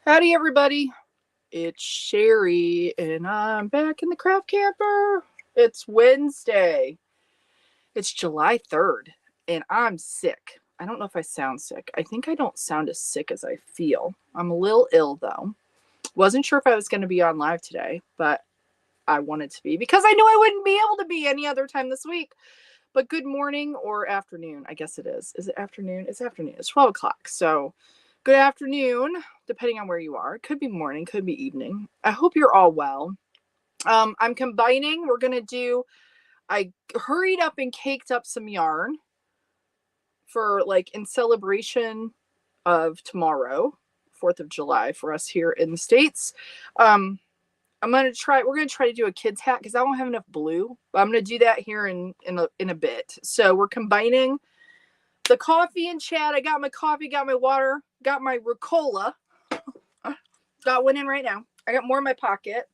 Howdy, everybody. It's Cheri, and I'm back in the craft camper. It's Wednesday. It's July 3rd, and I'm sick. I don't know if I sound sick. I think I don't sound as sick as I feel. I'm a little ill, though. Wasn't sure if I was going to be on live today, but I wanted to be because I knew I wouldn't be able to be any other time this week. But good morning or afternoon. I guess it is. Is it afternoon? It's afternoon. It's 12 o'clock. So good afternoon, depending on where you are. It could be morning, could be evening. I hope you're all well. I'm combining. I hurried up and caked up some yarn for in celebration of tomorrow, 4th of July for us here in the States. We're going to try to do a kid's hat because I don't have enough blue. But I'm going to do that here in a bit. So we're combining the coffee and chat. I got my coffee, got my water, got my Ricola. Got one in right now. I got more in my pocket.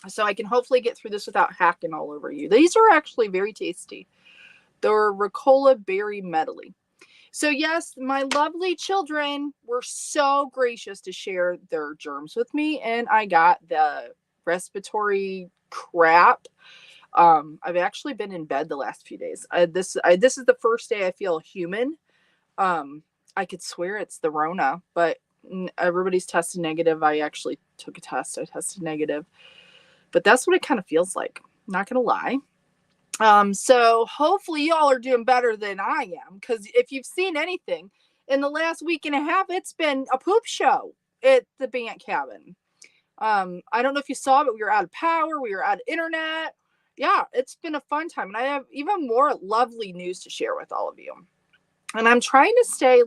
So I can hopefully get through this without hacking all over you. These are actually very tasty. They're Ricola Berry Medley. So yes, my lovely children were so gracious to share their germs with me. And I got the respiratory crap. I've actually been in bed the last few days. This is the first day I feel human. I could swear it's the Rona, but everybody's tested negative. I actually took a test. I tested negative, but that's what it kind of feels like. Not gonna lie. So hopefully y'all are doing better than I am, because if you've seen anything in the last week and a half, it's been a poop show at the Bant Cabin. I don't know if you saw, but we were out of power. We were out of internet. Yeah, it's been a fun time. And I have even more lovely news to share with all of you. And I'm trying to stay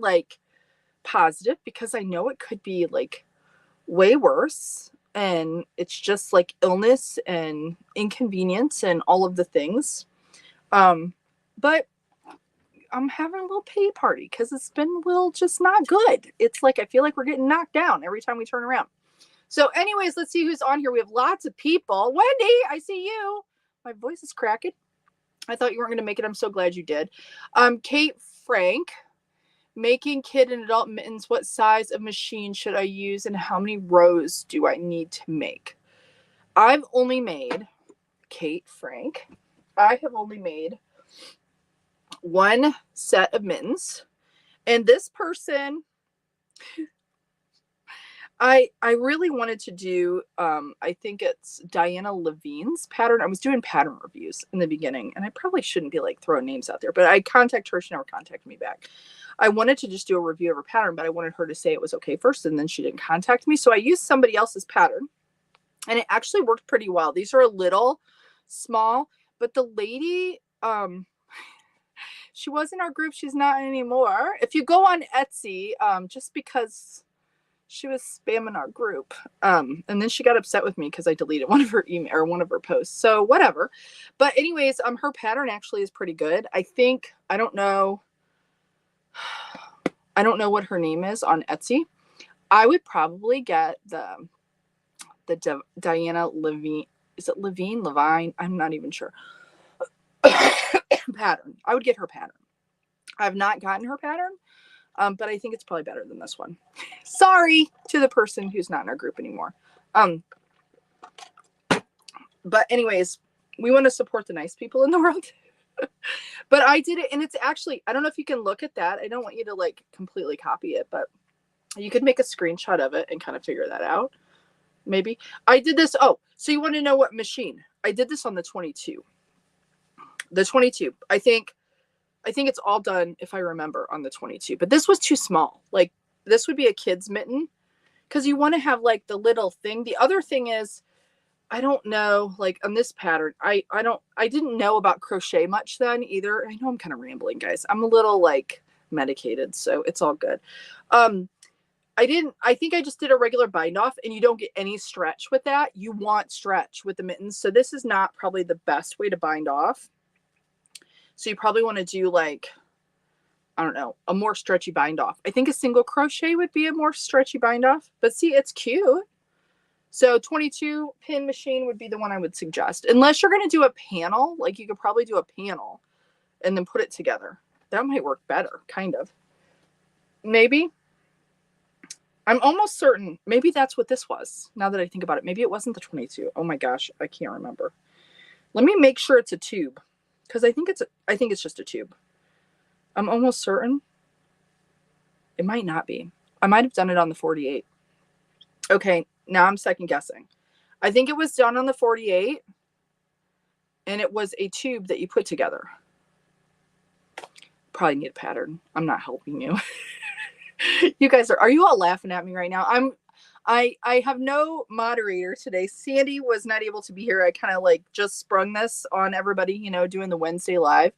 positive because I know it could be way worse. And it's just illness and inconvenience and all of the things. But I'm having a little pity party because it's been a little just not good. It's I feel like we're getting knocked down every time we turn around. So anyways, let's see who's on here. We have lots of people. Wendy, I see you. My voice is cracking. I thought you weren't going to make it. I'm so glad you did. Kate Frank, making kid and adult mittens. What size of machine should I use and how many rows do I need to make? I've only made, Kate Frank, I have only made one set of mittens. And this person, I really wanted to do, I think it's Diana Levine's pattern. I was doing pattern reviews in the beginning, and I probably shouldn't be throwing names out there, but I contacted her. She never contacted me back. I wanted to just do a review of her pattern, but I wanted her to say it was okay first, and then she didn't contact me. So I used somebody else's pattern, and it actually worked pretty well. These are a little small, but the lady, she was in our group. She's not anymore. If you go on Etsy, just because she was spamming our group. And then she got upset with me because I deleted one of her email or one of her posts. So whatever. But anyways, her pattern actually is pretty good. I don't know what her name is on Etsy. I would probably get the Diana Levine. Is it Levine? I'm not even sure. Pattern. I would get her pattern. I've not gotten her pattern. But I think it's probably better than this one. Sorry to the person who's not in our group anymore. But anyways, we want to support the nice people in the world. But I did it, and it's actually, I don't know if you can look at that. I don't want you to completely copy it, but you could make a screenshot of it and kind of figure that out. Maybe. I did this. Oh, so you want to know what machine? I did this on the 22. The 22. I think it's all done, if I remember, on the 22. But this was too small. This would be a kid's mitten because you want to have the little thing. The other thing is, I don't know, on this pattern, I didn't know about crochet much then either. I know I'm kind of rambling, guys. I'm a little medicated, so it's all good. I think I just did a regular bind off, and you don't get any stretch with that. You want stretch with the mittens. So this is not probably the best way to bind off. So you probably want to do I don't know, a more stretchy bind off. I think a single crochet would be a more stretchy bind off, but see, it's cute. So 22 pin machine would be the one I would suggest. Unless you're going to do a panel, you could probably do a panel and then put it together. That might work better, kind of. Maybe. I'm almost certain. Maybe that's what this was. Now that I think about it, maybe it wasn't the 22. Oh my gosh, I can't remember. Let me make sure it's a tube, because I think it's just a tube. I'm almost certain. It might not be. I might have done it on the 48. Okay, now I'm second guessing. I think it was done on the 48, and it was a tube that you put together. Probably need a pattern. I'm not helping you. You guys are you all laughing at me right now? I have no moderator today. Sandy was not able to be here. I kind of like just sprung this on everybody, you know, doing the Wednesday live.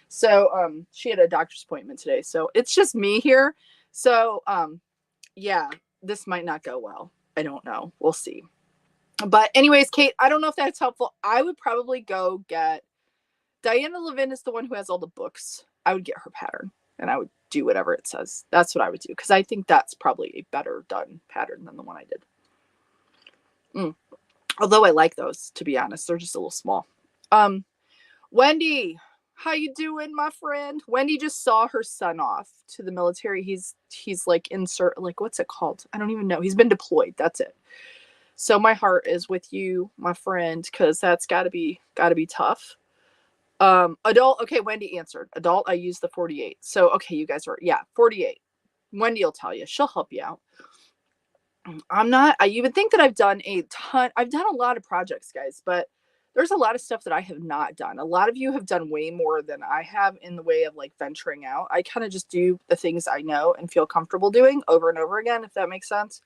So she had a doctor's appointment today. So it's just me here. So yeah, this might not go well. I don't know. We'll see. But anyways, Kate, I don't know if that's helpful. I would probably go get Diana Levin is the one who has all the books. I would get her pattern and I would do whatever it says. That's what I would do, because I think that's probably a better done pattern than the one I did. Although I like those, to be honest. They're just a little small. Wendy, how you doing, my friend? Wendy just saw her son off to the military. He's like what's it called? I don't even know. He's been deployed. That's it. So my heart is with you, my friend, because that's gotta be tough. Adult, okay, Wendy answered. Adult, I use the 48. So okay, you guys are 48. Wendy will tell you. She'll help you out. I even think that I've done a lot of projects, guys, but there's a lot of stuff that I have not done. A lot of you have done way more than I have in the way of like venturing out. I kind of just do the things I know and feel comfortable doing over and over again, if that makes sense.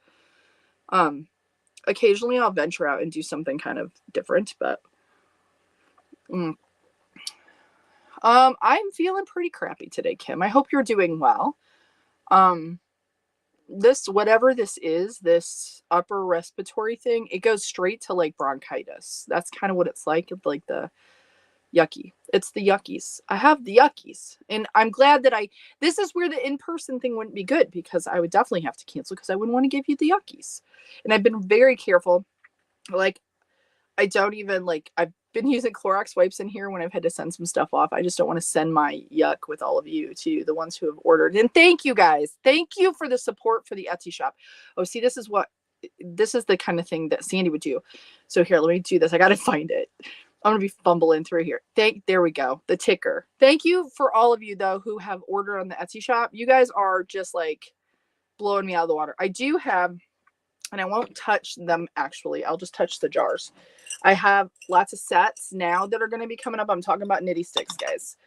Occasionally I'll venture out and do something kind of different, but I'm feeling pretty crappy today, Kim. I hope you're doing well. Whatever this is, this upper respiratory thing, it goes straight to like bronchitis. That's kind of what it's like the yucky. It's the yuckies. I have the yuckies. And I'm glad that this is where the in-person thing wouldn't be good, because I would definitely have to cancel, because I wouldn't want to give you the yuckies. And I've been very careful. Like, I don't even I've been using Clorox wipes in here when I've had to send some stuff off. I just don't want to send my yuck with all of you to the ones who have ordered. And thank you guys. Thank you for the support for the Etsy shop. Oh, see, this is the kind of thing that Sandy would do. So here, let me do this. I got to find it. I'm going to be fumbling through here. There we go. The ticker. Thank you for all of you though, who have ordered on the Etsy shop. You guys are just like blowing me out of the water. I do have, and I won't touch them actually. I'll just touch the jars. I have lots of sets now that are going to be coming up. I'm talking about knitty sticks, guys.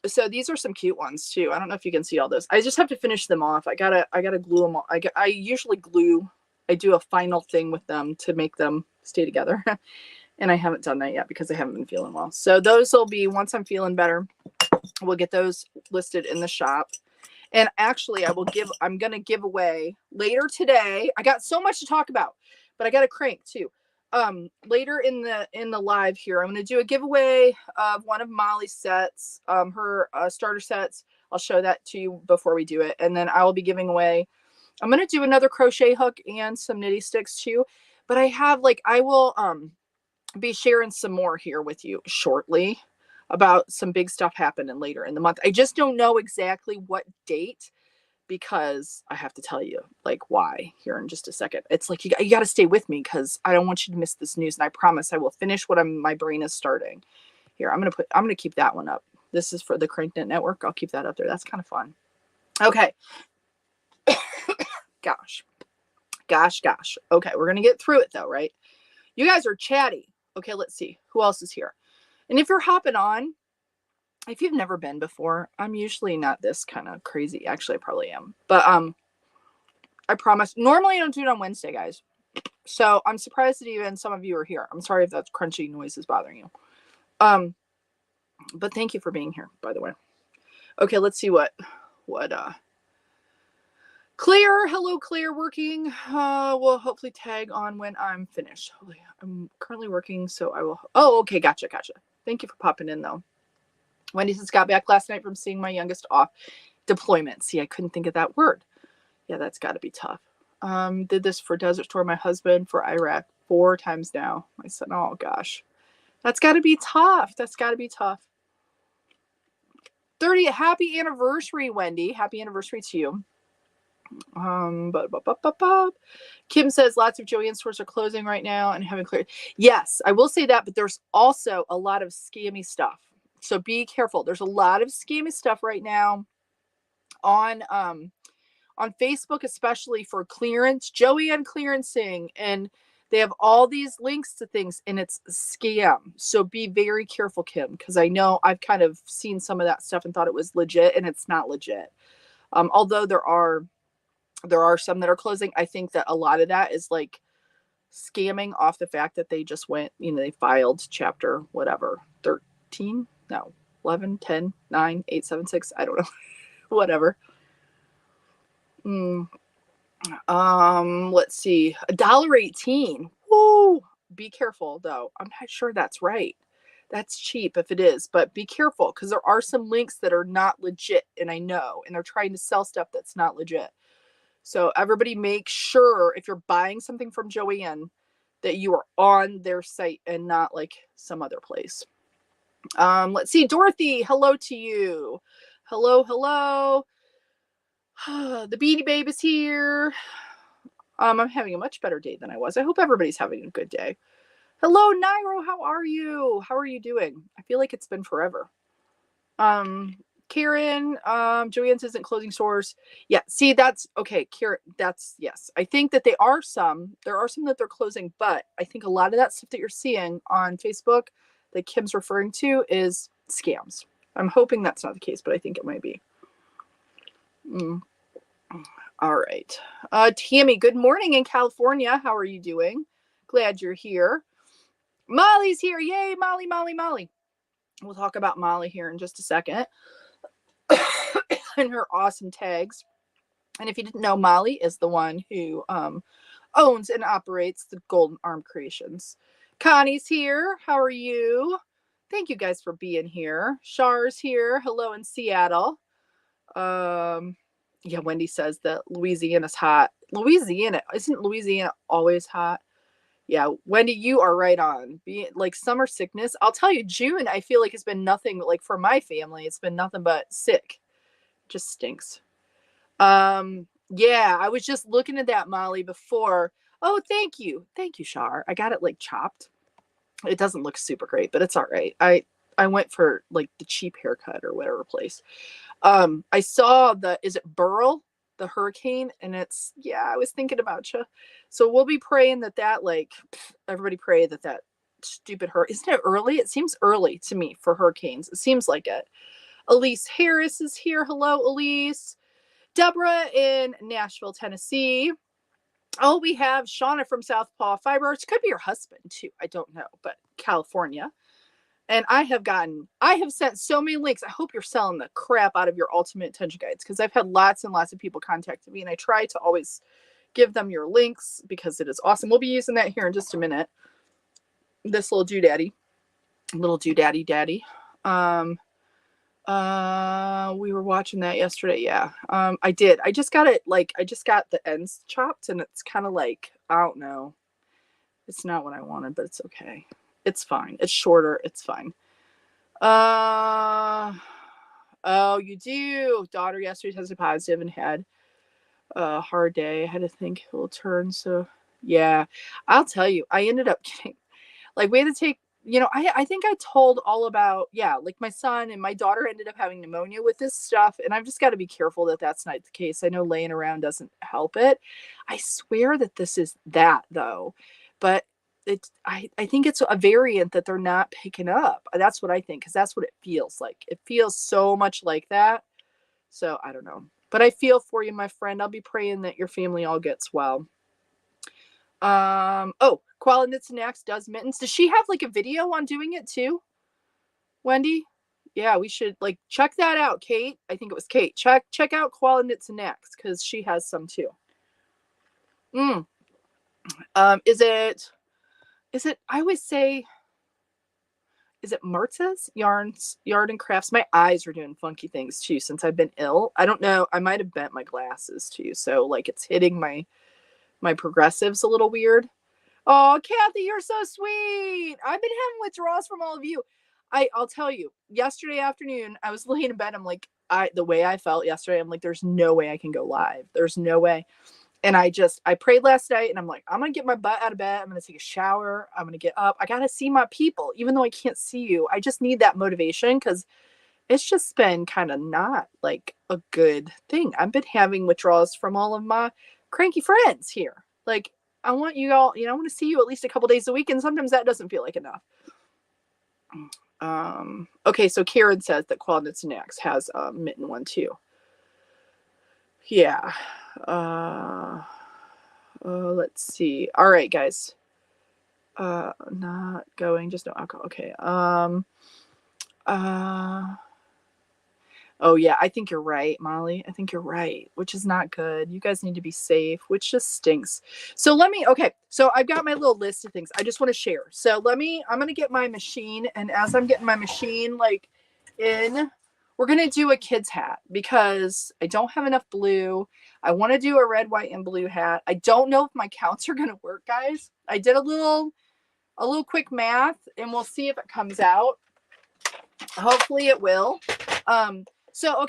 So these are some cute ones too. I don't know if you can see all those. I just have to finish them off. I gotta glue them all. I usually glue. I do a final thing with them to make them stay together. And I haven't done that yet because I haven't been feeling well. So those will be, once I'm feeling better, we'll get those listed in the shop. And actually I'm going to give away later today. I got so much to talk about, but I got a crank too. Later in the live here, I'm going to do a giveaway of one of Molly's sets, her starter sets. I'll show that to you before we do it. And then I will be giving away, I'm going to do another crochet hook and some knitty sticks too. But I will be sharing some more here with you shortly about some big stuff happening later in the month. I just don't know exactly what date, because I have to tell you why here in just a second. It's like you got to stay with me, because I don't want you to miss this news, and I promise I will finish what my brain is starting. Here, I'm going to keep that one up. This is for the CranKnit Network. I'll keep that up there. That's kind of fun. Okay. Gosh. Okay, we're going to get through it though, right? You guys are chatty. Okay, let's see. Who else is here? And if you're hopping on, if you've never been before, I'm usually not this kind of crazy. Actually, I probably am. But I promise. Normally, I don't do it on Wednesday, guys. So I'm surprised that even some of you are here. I'm sorry if that crunchy noise is bothering you. But thank you for being here, by the way. Okay, let's see what Claire, hello Claire, working. Will hopefully tag on when I'm finished. I'm currently working, so I will. Oh, okay, gotcha. Thank you for popping in though. Wendy just got back last night from seeing my youngest off deployment. See, I couldn't think of that word. Yeah, that's got to be tough. Did this for Desert Storm, my husband, for Iraq 4 times now. My son, oh gosh, that's got to be tough. 30th, happy anniversary, Wendy. Happy anniversary to you. Kim says lots of Joanne stores are closing right now and haven't cleared. Yes, I will say that, but there's also a lot of scammy stuff. So be careful. There's a lot of scammy stuff right now on Facebook, especially for clearance, Joanne clearancing, and they have all these links to things and it's a scam. So be very careful, Kim, because I know I've kind of seen some of that stuff and thought it was legit and it's not legit. Although there are some that are closing. I think that a lot of that is like scamming off the fact that they just went, they filed chapter whatever, 13, no, 11, 10, 9, 8, 7, 6, I don't know, whatever. Let's see, $1.18. Woo! Be careful though. I'm not sure that's right. That's cheap if it is, but be careful because there are some links that are not legit, and I know, and they're trying to sell stuff that's not legit. So everybody make sure if you're buying something from Joanne that you are on their site and not like some other place. Let's see, Dorothy, hello to you. Hello, hello. The Beanie Babe is here. I'm having a much better day than I was. I hope everybody's having a good day. Hello, Nairo. How are you? How are you doing? I feel like it's been forever. Karen, Joann's isn't closing stores. Yeah, see, that's okay. Karen, that's yes. I think that there are some that they're closing, but I think a lot of that stuff that you're seeing on Facebook that Kim's referring to is scams. I'm hoping that's not the case, but I think it might be. All right. Tammy, good morning in California. How are you doing? Glad you're here. Molly's here. Yay, Molly, Molly, Molly. We'll talk about Molly here in just a second. And her awesome tags. And if you didn't know, Molly is the one who owns and operates the Golden Arm Creations. Connie's here. How are you? Thank you guys for being here. Char's here. Hello in Seattle. Yeah, Wendy says that Louisiana's hot. Isn't Louisiana always hot? Yeah, Wendy, you are right on. Like summer sickness. I'll tell you, June, I feel like it's been nothing, like for my family, it's been nothing but sick. Just stinks. Yeah, I was just looking at that, Molly, before. Oh, thank you. Thank you, Char. I got it like chopped. It doesn't look super great, but it's all right. I went for like the cheap haircut or whatever place. I saw is it Burl, the hurricane, and I was thinking about you. So we'll be praying that like everybody pray that stupid isn't it early? It seems early to me for hurricanes. It seems like it. Elise Harris is here. Hello, Elise. Deborah in Nashville, Tennessee. Oh, we have Shauna from Southpaw Fiber. It could be your husband too. I don't know, but California. And I have sent so many links. I hope you're selling the crap out of your ultimate attention guides because I've had lots and lots of people contact me, and I try to always give them your links because it is awesome. We'll be using that here in just a minute. This little doodaddy. Daddy. We were watching that yesterday. Yeah. I did. I just got the ends chopped, and it's kind of like, I don't know. It's not what I wanted, but it's okay. It's fine. It's shorter. It's fine. Oh, you do. Daughter yesterday tested positive and had a hard day. I had to think it will turn. So yeah, I'll tell you, I ended up getting, like, we had to take, I think I told all about, like my son and my daughter ended up having pneumonia with this stuff. And I've just got to be careful that that's not the case. I know laying around doesn't help it. I swear that this is that though. But I think it's a variant that they're not picking up. That's what I think, because that's what it feels like. It feels so much like that. So I don't know. But I feel for you, my friend. I'll be praying that your family all gets well. Koala Knits and Knacks does mittens. Does she have like a video on doing it too, Wendy? Yeah, we should like check that out, Kate. I think it was Kate. Check out Koala Knits and Knacks because she has some too. Is it, I always say, is it Marta's Yarn and Crafts? My eyes are doing funky things too since I've been ill. I don't know. I might have bent my glasses too. So like it's hitting my progressives a little weird. Oh, Kathy, you're so sweet. I've been having withdrawals from all of you. I'll tell you, yesterday afternoon, I was laying in bed. I'm like, the way I felt yesterday, I'm like, there's no way I can go live. There's no way. And I prayed last night and I'm like, I'm going to get my butt out of bed. I'm going to take a shower. I'm going to get up. I got to see my people, even though I can't see you. I just need that motivation because it's just been kind of not like a good thing. I've been having withdrawals from all of my cranky friends here. Like, I want you all, I want to see you at least a couple days a week. And sometimes that doesn't feel like enough. Okay, so Karen says that Qualnut Snacks has a mitten one too. Yeah. Let's see. All right, guys. Not going, just no alcohol. Okay. Oh yeah, I think you're right, Molly. I think you're right, which is not good. You guys need to be safe, which just stinks. So so I've got my little list of things I just want to share. So I'm going to get my machine. And as I'm getting my machine, we're going to do a kid's hat because I don't have enough blue. I want to do a red, white, and blue hat. I don't know if my counts are going to work, guys. I did a little quick math and we'll see if it comes out. Hopefully it will. So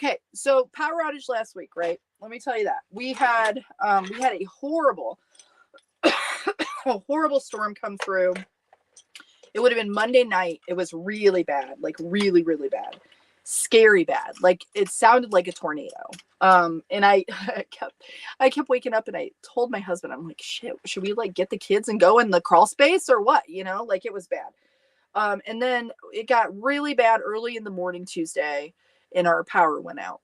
power outage last week, right? Let me tell you that we had a horrible, horrible storm come through. It would have been Monday night. It was really bad, like really, really bad, scary bad. Like it sounded like a tornado. And I kept waking up and I told my husband, I'm like, shit, should we like get the kids and go in the crawl space or what? Like it was bad. And then it got really bad early in the morning Tuesday and our power went out,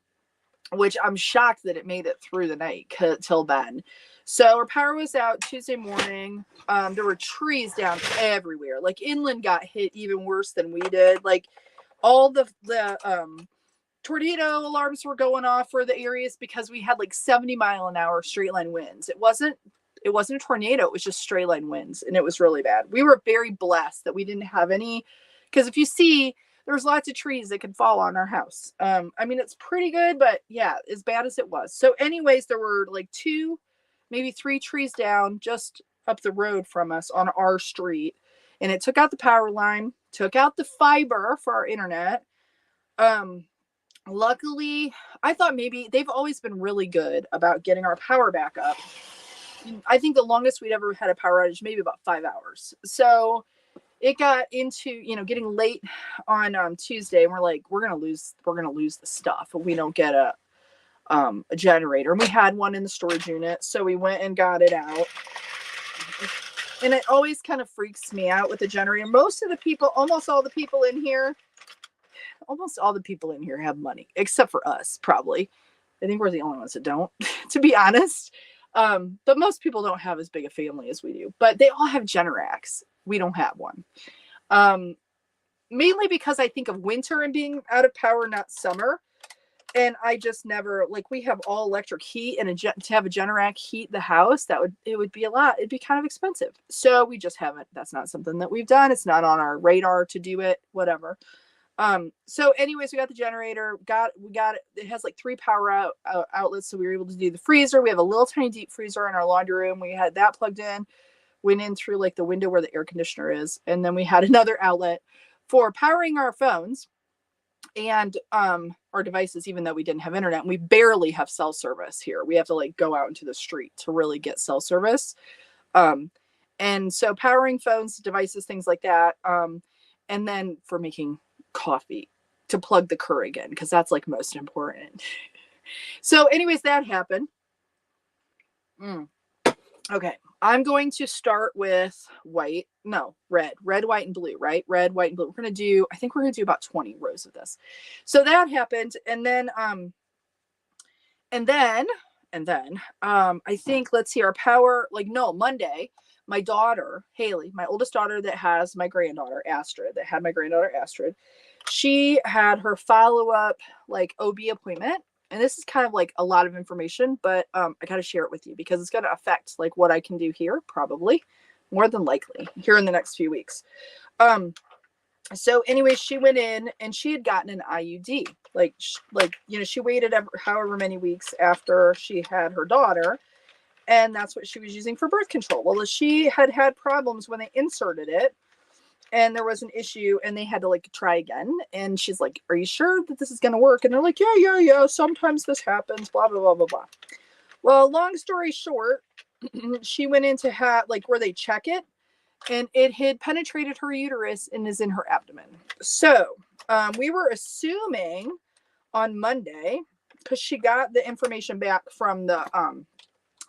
which I'm shocked that it made it through the night till then. So our power was out Tuesday morning. There were trees down everywhere. Like inland got hit even worse than we did. Like all the tornado alarms were going off for the areas because we had like 70-mile-an-hour straight line winds. It wasn't a tornado. It was just straight line winds. And it was really bad. We were very blessed that we didn't have any, because if you see, there's lots of trees that could fall on our house. I mean, it's pretty good, but yeah, as bad as it was. So anyways, there were like 2, maybe 3 trees down just up the road from us on our street. And it took out the power line, took out the fiber for our internet. Luckily, I thought maybe they've always been really good about getting our power back up. I think the longest we'd ever had a power outage, maybe about 5 hours. So it got into, getting late on Tuesday, and we're like, we're gonna lose the stuff if we don't get a generator. And we had one in the storage unit, so we went and got it out. And it always kind of freaks me out with the generator. Almost all the people in here have money, except for us, probably. I think we're the only ones that don't, to be honest. But most people don't have as big a family as we do. But they all have Generacs. We don't have one. Mainly because I think of winter and being out of power, not summer. And I just never, we have all electric heat, and to have a Generac heat the house, it would be a lot. It'd be kind of expensive. So we just haven't. That's not something that we've done. It's not on our radar to do it, whatever. So anyways, we got the generator, we got it. It has like 3 power outlets. So we were able to do the freezer. We have a little tiny deep freezer in our laundry room. We had that plugged in, went in through like the window where the air conditioner is. And then we had another outlet for powering our phones and, our devices, even though we didn't have internet. And we barely have cell service here. We have to go out into the street to really get cell service. And so powering phones, devices, things like that. And then for making coffee, to plug the Keurig in, because that's most important. So anyways, that happened. Okay, I'm going to start with red, white, and blue, right? Red, white, and blue. I think we're going to do about 20 rows of this. So that happened. And then I think, let's see, our power, Monday, my daughter, Haley, my oldest daughter that has my granddaughter, Astrid, she had her follow-up, OB appointment. And this is kind of a lot of information, but I got to share it with you because it's going to affect what I can do here, probably, more than likely, here in the next few weeks. So anyway, she went in and she had gotten an IUD. She waited however many weeks after she had her daughter. And that's what she was using for birth control. Well, she had problems when they inserted it. and there was an issue and they had to like try again. And she's like, are you sure that this is going to work? And they're like, yeah. Sometimes this happens, blah, blah, blah, blah, blah. Well, long story short, she went into like where they check it, and it had penetrated her uterus and is in her abdomen. So we were assuming on Monday, because she got the information back from the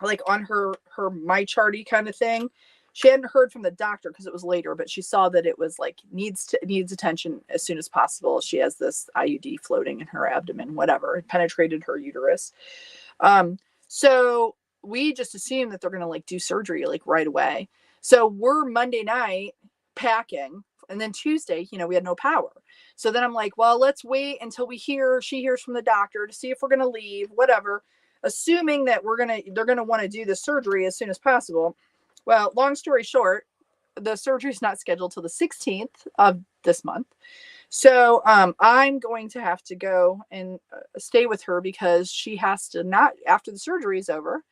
like on her my charty kind of thing. She hadn't heard from the doctor because it was later, but she saw that it was like needs attention as soon as possible. She has this IUD floating in her abdomen, whatever. It penetrated her uterus. So we just assume that they're going to like do surgery like right away. So we're Monday night packing, and then Tuesday, we had no power. So then I'm like, well, let's wait until she hears from the doctor to see if we're going to leave, whatever, assuming that they're going to want to do the surgery as soon as possible. Well, long story short, the surgery is not scheduled till the 16th of this month. So I'm going to have to go and stay with her because she has to not after the surgery is over,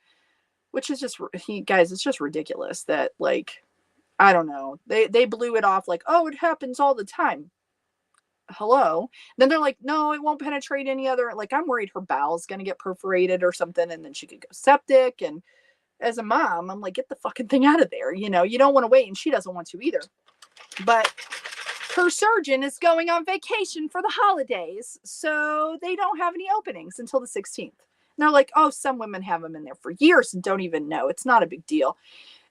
which is just, guys, it's just ridiculous that like, I don't know. They blew it off like, oh, it happens all the time. Hello. Then they're like, no, it won't penetrate any other. Like, I'm worried her bowel's going to get perforated or something. And then she could go septic. And as a mom, I'm like, get the fucking thing out of there. You don't want to wait. And she doesn't want to either. But her surgeon is going on vacation for the holidays. So they don't have any openings until the 16th. And they're like, oh, some women have them in there for years and don't even know. It's not a big deal.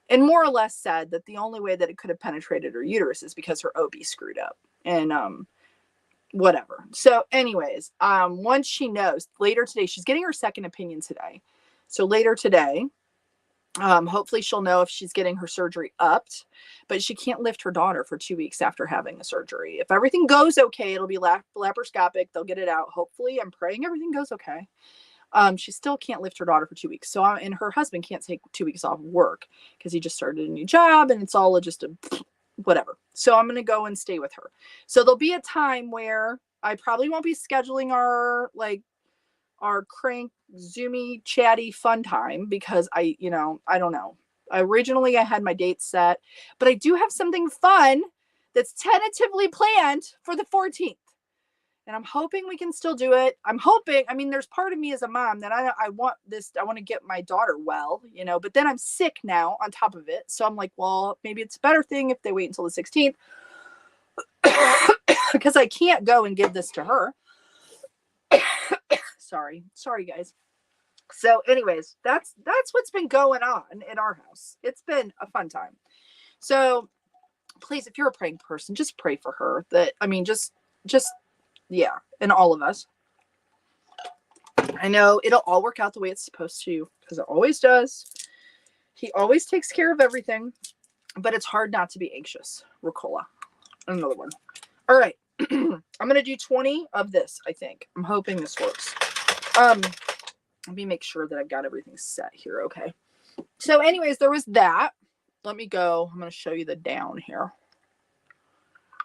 And more or less said that the only way that it could have penetrated her uterus is because her OB screwed up. And whatever. So anyways, once she knows, later today, she's getting her second opinion today. So later today, hopefully she'll know if she's getting her surgery upped, but she can't lift her daughter for 2 weeks after having the surgery. If everything goes okay, it'll be laparoscopic. They'll get it out. Hopefully, I'm praying everything goes okay. She still can't lift her daughter for 2 weeks. So, and her husband can't take 2 weeks off work because he just started a new job and it's all just a whatever. So I'm going to go and stay with her. So there'll be a time where I probably won't be scheduling our crank zoomy chatty fun time because I don't know. Originally I had my date set, but I do have something fun that's tentatively planned for the 14th. And I'm hoping we can still do it. I'm hoping, there's part of me as a mom that I want to get my daughter well, but then I'm sick now on top of it. So I'm like, well, maybe it's a better thing if they wait until the 16th because I can't go and give this to her. Sorry guys. So anyways, that's what's been going on in our house. It's been a fun time. So please, if you're a praying person, just pray for her just yeah, and all of us. I know it'll all work out the way it's supposed to because it always does. He always takes care of everything, but it's hard not to be anxious. Ricola. Another one. All right. I'm going to do 20 of this, I think. I'm hoping this works. Let me make sure that I've got everything set here. Okay. So anyways, there was that. Let me go. I'm going to show you the down here.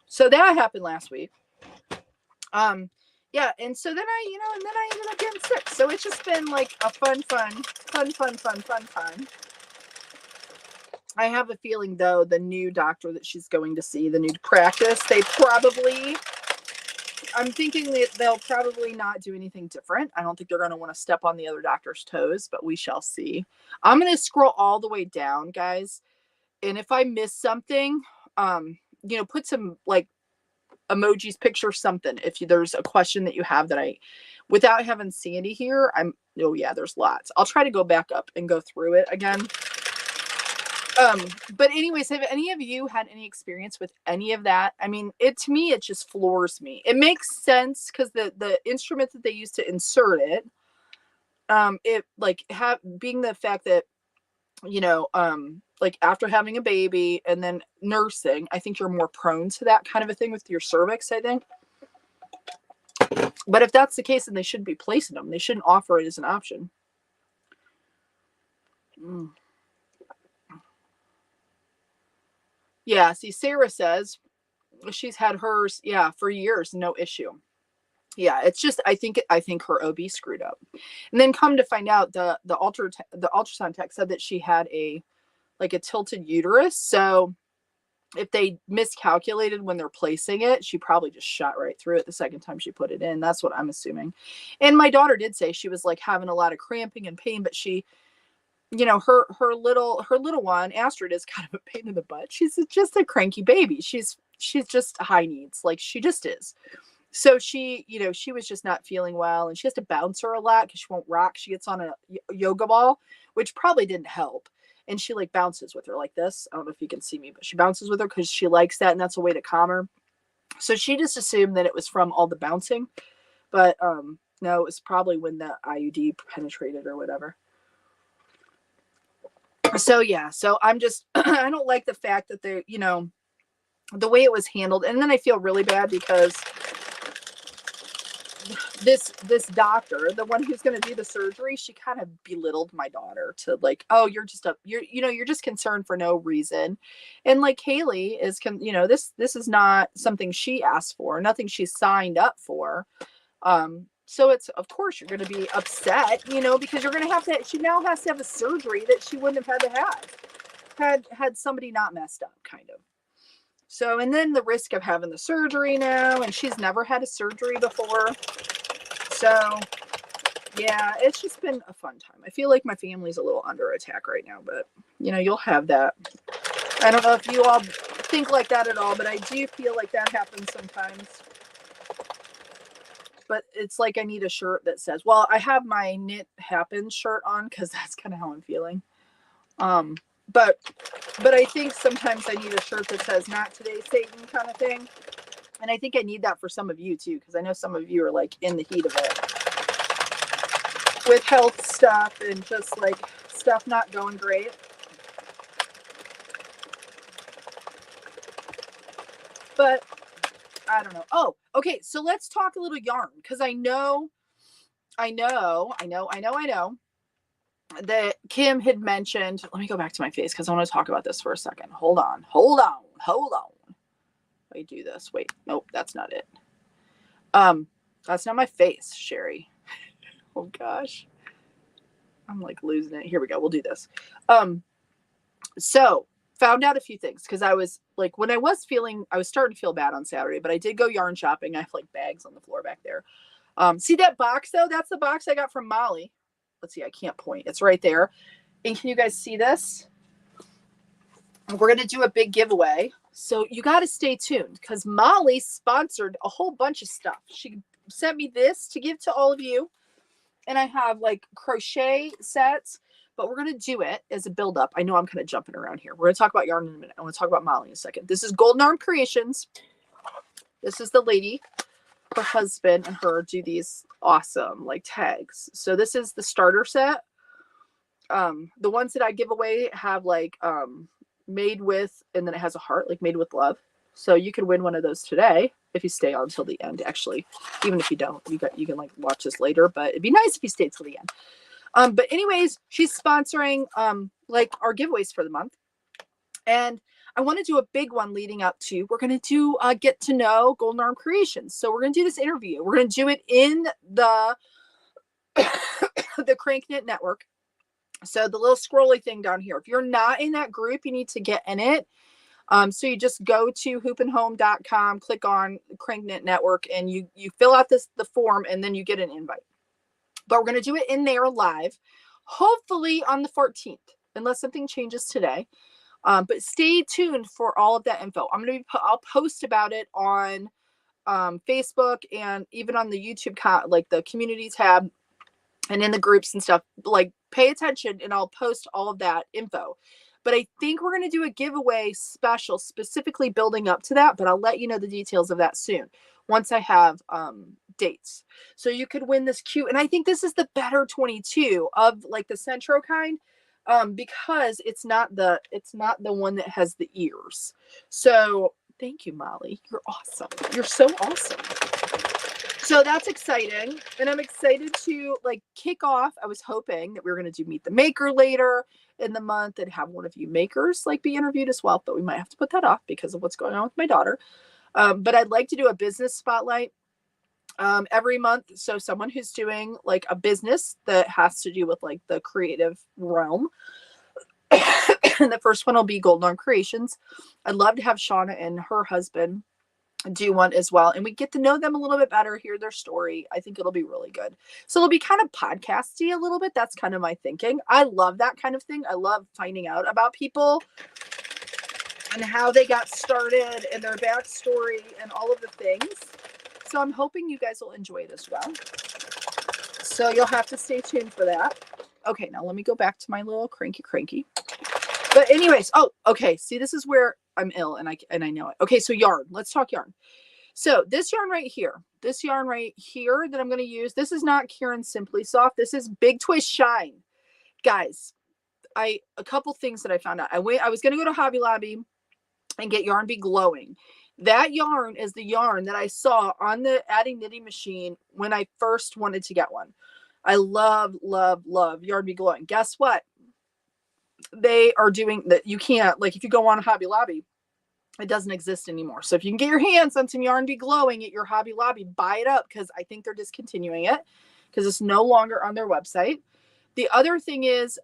So that happened last week. Yeah, and so then I ended up getting sick. So it's just been like a fun time. I have a feeling though, the new doctor that she's going to see, the new practice, I'm thinking that they'll probably not do anything different. I don't think they're going to want to step on the other doctor's toes, but we shall see. I'm going to scroll all the way down, guys. And if I miss something, put some like emojis, picture, something. If there's a question that you have that without having Sandy here, there's lots. I'll try to go back up and go through it again. But anyways, have any of you had any experience with any of that? To me, it just floors me. It makes sense because the instrument that they use to insert it, being the fact that, after having a baby and then nursing, I think you're more prone to that kind of a thing with your cervix, I think. But if that's the case, then they shouldn't be placing them. They shouldn't offer it as an option. Yeah, see, Sarah says she's had hers, for years, no issue. Yeah, it's just I think her OB screwed up. And then come to find out the ultrasound tech said that she had a tilted uterus. So if they miscalculated when they're placing it, she probably just shot right through it the second time she put it in. That's what I'm assuming. And my daughter did say she was like having a lot of cramping and pain, but she, you know, her little one, Astrid, is kind of a pain in the butt. She's just a cranky baby. She's just high needs. Like, she just is. So she, you know, she was just not feeling well, and she has to bounce her a lot because she won't rock. She gets on a yoga ball, which probably didn't help. And she like bounces with her like this. I don't know if you can see me, but she bounces with her because she likes that, and that's a way to calm her. So she just assumed that it was from all the bouncing, but no, it was probably when the IUD penetrated or whatever. So yeah, so I'm just I don't like the fact that they, you know, the way it was handled. And then I feel really bad because this doctor, the one who's going to do the surgery, she kind of belittled my daughter to like, oh, you're just concerned for no reason. And like, Haley is, you know, this is not something she asked for, nothing she signed up for. So it's, of course you're going to be upset, you know, because you're going to have to, she now has to have a surgery that she wouldn't have had to have had somebody not messed up, kind of. So, and then the risk of having the surgery now, and she's never had a surgery before. So yeah, it's just been a fun time. I feel like my family's a little under attack right now, but you know, you'll have that. I don't know if you all think like that at all, but I do feel like that happens sometimes. But it's like I need a shirt that says, well, I have my Knit Happens shirt on because that's kind of how I'm feeling. But I think sometimes I need a shirt that says not today, Satan, kind of thing. And I think I need that for some of you too, because I know some of you are like in the heat of it with health stuff and just like stuff not going great. But I don't know. Oh, okay. So let's talk a little yarn, because I know that Kim had mentioned, let me go back to my face because I want to talk about this for a second. Hold on. I do this. Wait, nope, that's not it. That's not my face, Cheri. Oh gosh. I'm like losing it. Here we go. We'll do this. So found out a few things because I was like, when I was starting to feel bad on Saturday, but I did go yarn shopping. I have like bags on the floor back there. See that box though? That's the box I got from Molly. Let's see, I can't point. It's right there. And can you guys see this? We're going to do a big giveaway. So you got to stay tuned because Molly sponsored a whole bunch of stuff. She sent me this to give to all of you. And I have like crochet sets, but we're going to do it as a build up. I know I'm kind of jumping around here. We're going to talk about yarn in a minute. I want to talk about Molly in a second. This is Golden Arm Creations. This is the lady. Her husband and her do these awesome like tags. So this is the starter set. The ones that I give away have like made with, and then it has a heart, like made with love. So you can win one of those today if you stay on until the end. Actually, even if you don't, you can like watch this later, but it'd be nice if you stayed till the end. But anyways, she's sponsoring like our giveaways for the month. And I want to do a big one leading up to, we're going to do get to know Golden Arm Creations. So we're going to do this interview. We're going to do it in the the CranKnit network. So the little scrolly thing down here, if you're not in that group, you need to get in it. So you just go to hoopandhome.com, click on CranKnit network, and you fill out the form, and then you get an invite. But we're going to do it in there live, hopefully on the 14th, unless something changes today. But stay tuned for all of that info. I'll post about it on Facebook and even on the YouTube, like the community tab and in the groups and stuff. Like, pay attention and I'll post all of that info. But I think we're going to do a giveaway special specifically building up to that, but I'll let you know the details of that soon once I have dates. So you could win this cute, and I think this is the better 22 of like the Centro kind. Because it's not the one that has the ears. So thank you, Molly. You're awesome. You're so awesome. So that's exciting. And I'm excited to like kick off. I was hoping that we were going to do Meet the Maker later in the month and have one of you makers like be interviewed as well, but we might have to put that off because of what's going on with my daughter. But I'd like to do a business spotlight every month. So someone who's doing like a business that has to do with like the creative realm. The first one will be Golden Arm Creations. I'd love to have Shauna and her husband do one as well, and we get to know them a little bit better, hear their story. I think it'll be really good. So it'll be kind of podcasty a little bit. That's kind of my thinking. I love that kind of thing. I love finding out about people and how they got started and their backstory and all of the things. So I'm hoping you guys will enjoy it as well. So you'll have to stay tuned for that. Okay, now let me go back to my little cranky. But anyways, oh, okay. See, this is where I'm ill and I know it. Okay, so yarn. Let's talk yarn. So this yarn right here that I'm going to use, this is not Karen Simply Soft. This is Big Twist Shine. Guys, a couple things that I found out. I was going to go to Hobby Lobby and get Yarn Be Glowing. That yarn is the yarn that I saw on the adding knitting machine when I first wanted to get one. I love Yarn Be Glowing. Guess what? They are doing that. You can't, like, if you go on Hobby Lobby, it doesn't exist anymore. So if you can get your hands on some Yarn Be Glowing at your Hobby Lobby, buy it up, because I think they're discontinuing it because it's no longer on their website. The other thing is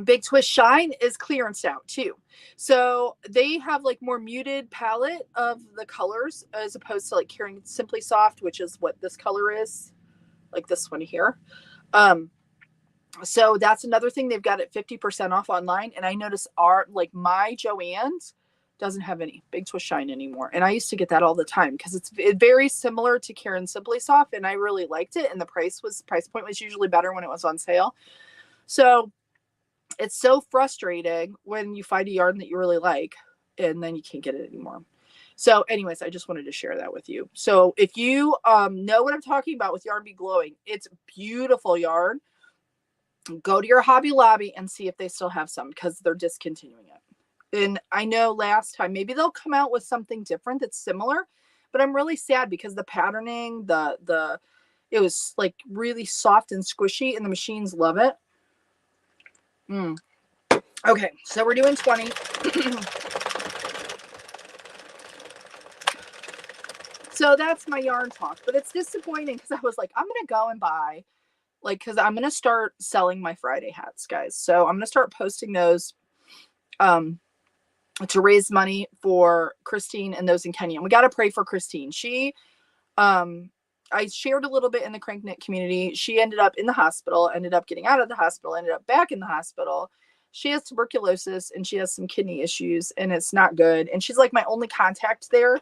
Big Twist Shine is clearanced out too. So they have like more muted palette of the colors as opposed to like Karen Simply Soft, which is what this color is, like this one here. So that's another thing. They've got it 50% off online. And I notice like my Joann's doesn't have any Big Twist Shine anymore. And I used to get that all the time because it's very similar to Karen Simply Soft. And I really liked it. And the price point was usually better when it was on sale. So it's so frustrating when you find a yarn that you really like and then you can't get it anymore. So anyways, I just wanted to share that with you. So if you know what I'm talking about with Yarn Be Glowing, it's beautiful yarn. Go to your Hobby Lobby and see if they still have some, because they're discontinuing it. And I know last time, maybe they'll come out with something different that's similar, but I'm really sad because the patterning, it was like really soft and squishy and the machines love it. Okay, so we're doing 20. So that's my yarn talk, but it's disappointing because I was like, I'm going to go and buy, like, because I'm going to start selling my Friday hats, guys. So I'm going to start posting those to raise money for Christine and those in Kenya. And we got to pray for Christine. I shared a little bit in the CranKnit community. She ended up in the hospital, ended up getting out of the hospital, ended up back in the hospital. She has tuberculosis and she has some kidney issues and it's not good. And she's like my only contact there.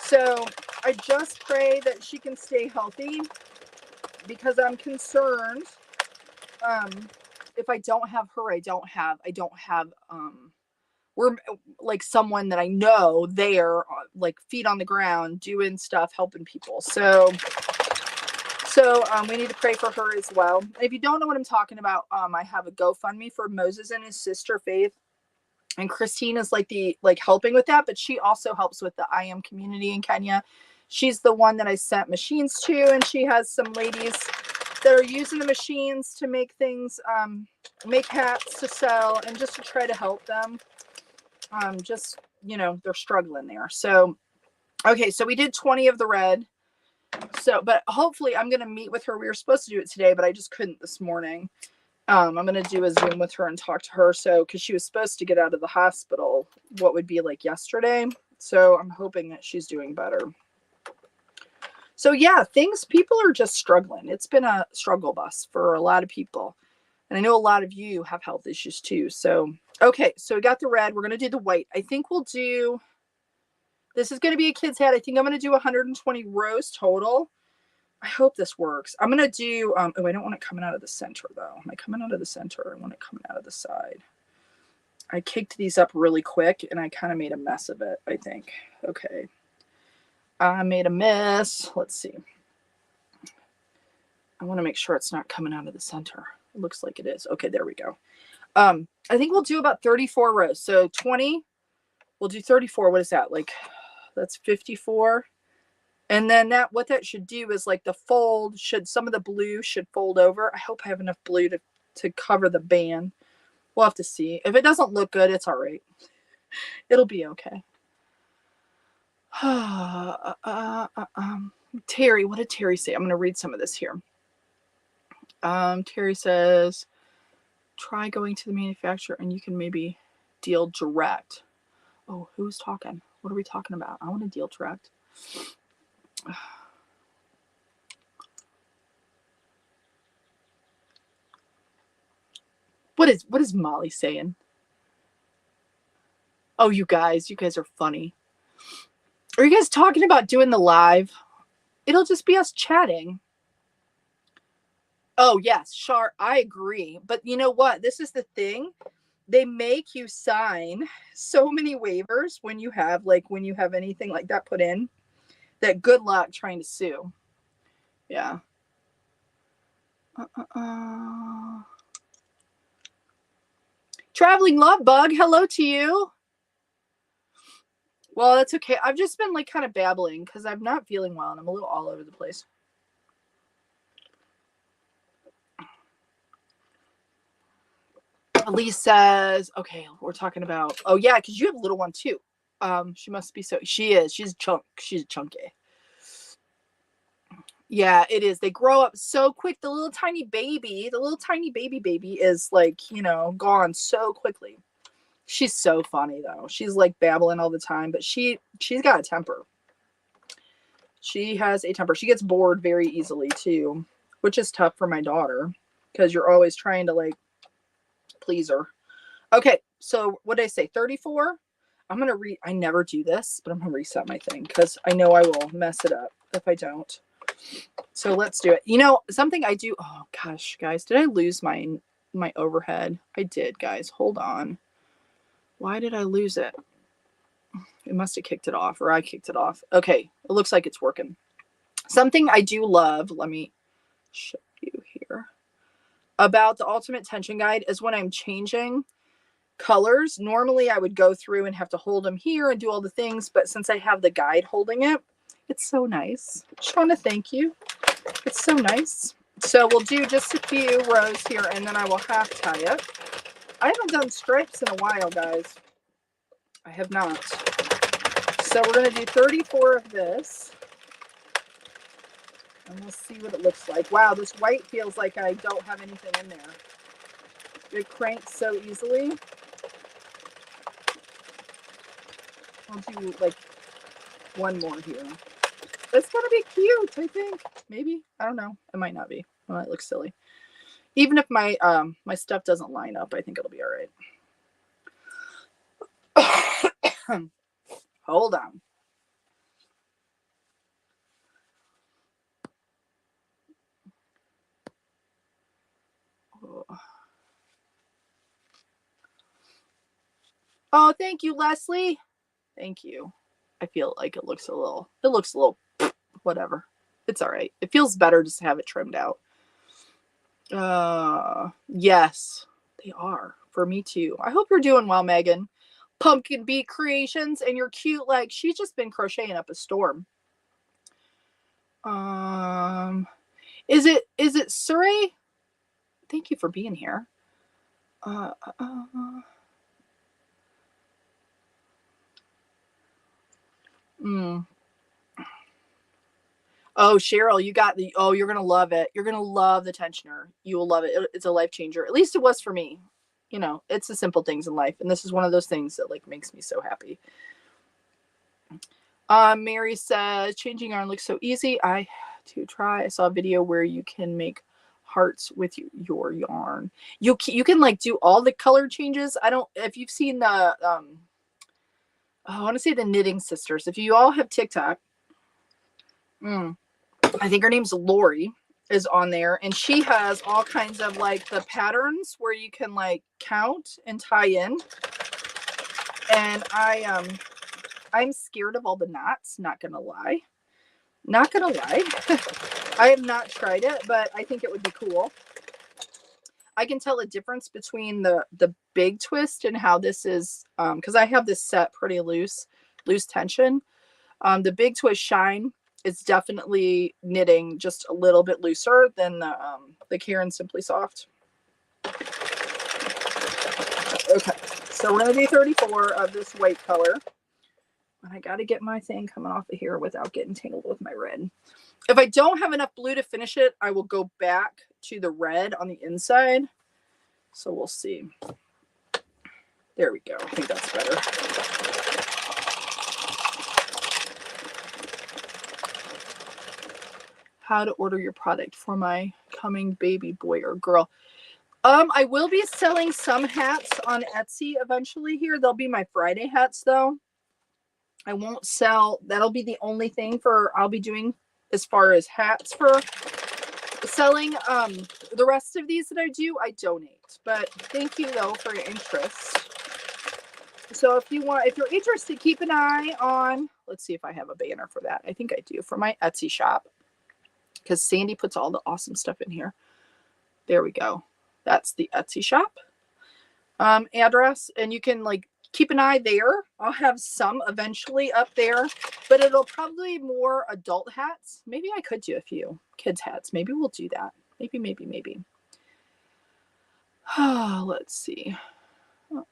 So I just pray that she can stay healthy because I'm concerned. If I don't have her, I don't have, we're like someone that I know there, like feet on the ground, doing stuff, helping people. So we need to pray for her as well. If you don't know what I'm talking about, I have a GoFundMe for Moses and his sister Faith, and Christine is like helping with that, but she also helps with the I Am community in Kenya. She's the one that I sent machines to, and she has some ladies that are using the machines to make things, make hats to sell, and just to try to help them. Just, they're struggling there. So, okay, so we did 20 of the red. So, but hopefully I'm going to meet with her. We were supposed to do it today, but I just couldn't this morning. I'm going to do a Zoom with her and talk to her. So, because she was supposed to get out of the hospital, what would be like yesterday. So I'm hoping that she's doing better. So yeah, people are just struggling. It's been a struggle bus for a lot of people. And I know a lot of you have health issues too. So, okay, so we got the red. We're going to do the white. I think this is going to be a kid's hat. I think I'm going to do 120 rows total. I hope this works. I'm going to do, I don't want it coming out of the center though. Am I coming out of the center? I want it coming out of the side. I kicked these up really quick and I kind of made a mess of it, I think. Okay. I made a mess. Let's see. I want to make sure it's not coming out of the center. It looks like it is. Okay, there we go. I think we'll do about 34 rows. So 20, we'll do 34. What is that? Like, that's 54. And then what that should do is like the fold some of the blue should fold over. I hope I have enough blue to cover the band. We'll have to see. If it doesn't look good, it's all right. It'll be okay. Terry, what did Terry say? I'm going to read some of this here. Terry says, try going to the manufacturer and you can maybe deal direct. Oh, who's talking? What are we talking about? I want to deal direct. What is Molly saying? Oh, you guys are funny. Are you guys talking about doing the live? It'll just be us chatting. Oh, yes, Char, I agree. But you know what? This is the thing. They make you sign so many waivers when you have anything like that put in, that good luck trying to sue. Yeah. Traveling Love Bug, hello to you. Well, that's okay. I've just been like kind of babbling because I'm not feeling well and I'm a little all over the place. Elise says, okay, we're talking about, oh yeah, because you have a little one too. She must be she's chunky. Yeah, it is. They grow up so quick. The little tiny baby is like, gone so quickly. She's so funny though. She's like babbling all the time, but she's got a temper. She has a temper. She gets bored very easily too, which is tough for my daughter because you're always trying to like please her. Okay, so what did I say? 34? I'm going to I never do this, but I'm going to reset my thing because I know I will mess it up if I don't. So let's do it. Something I do. Oh gosh, guys, did I lose my overhead? I did, guys. Hold on. Why did I lose it? It must have kicked it off, or I kicked it off. Okay, it looks like it's working. Something I do love, let me show you here, about the Ultimate Tension Guide is when I'm changing colors. Normally I would go through and have to hold them here and do all the things, but since I have the guide holding it, it's so nice. Shauna, thank you. It's so nice. So we'll do just a few rows here and then I will half tie it. I haven't done stripes in a while, guys. I have not. So we're going to do 34 of this. And we'll see what it looks like. Wow, this white feels like I don't have anything in there. It cranks so easily. I'll do like one more here. It's going to be cute, I think. Maybe. I don't know. It might not be. It might look silly. Even if my my stuff doesn't line up, I think it'll be all right. Hold on. Oh, thank you, Leslie. Thank you. I feel like it looks a little whatever. It's all right. It feels better just to have it trimmed out. Yes, they are. For me too. I hope you're doing well, Megan. Pumpkin Beat Creations, and you're cute. Like, she's just been crocheting up a storm. Is it Surrey? Thank you for being here. Oh, Cheryl, you got you're going to love it. You're going to love the tensioner. You will love it. It's a life changer. At least it was for me. It's the simple things in life. And this is one of those things that like makes me so happy. Mary says, changing yarn looks so easy. I had to try. I saw a video where you can make hearts with your yarn. You can like do all the color changes. If you've seen the, I want to say the Knitting Sisters. If you all have TikTok, I think her name's Lori is on there, and she has all kinds of like the patterns where you can like count and tie in. And I'm scared of all the knots, not gonna lie. I have not tried it, but I think it would be cool. I can tell a difference between the big twist and how this is, because I have this set pretty loose tension. The big twist shine is definitely knitting just a little bit looser than the Karen Simply Soft. Okay, so we're gonna do 34 of this white color. I got to get my thing coming off of here without getting tangled with my red. If I don't have enough blue to finish it, I will go back to the red on the inside. So we'll see. There we go. I think that's better. How to order your product for my coming baby boy or girl. I will be selling some hats on Etsy eventually here. They'll be my Friday hats though. I won't sell, that'll be the only thing I'll be doing as far as hats for selling. The rest of these that I do, I donate. But thank you though for your interest. So if you're interested, keep an eye on, let's see if I have a banner for that. I think I do, for my Etsy shop. Because Sandy puts all the awesome stuff in here. There we go. That's the Etsy shop address. And you can like keep an eye there. I'll have some eventually up there, but it'll probably be more adult hats. Maybe I could do a few kids hats. Maybe we'll do that. Maybe. Let's see. All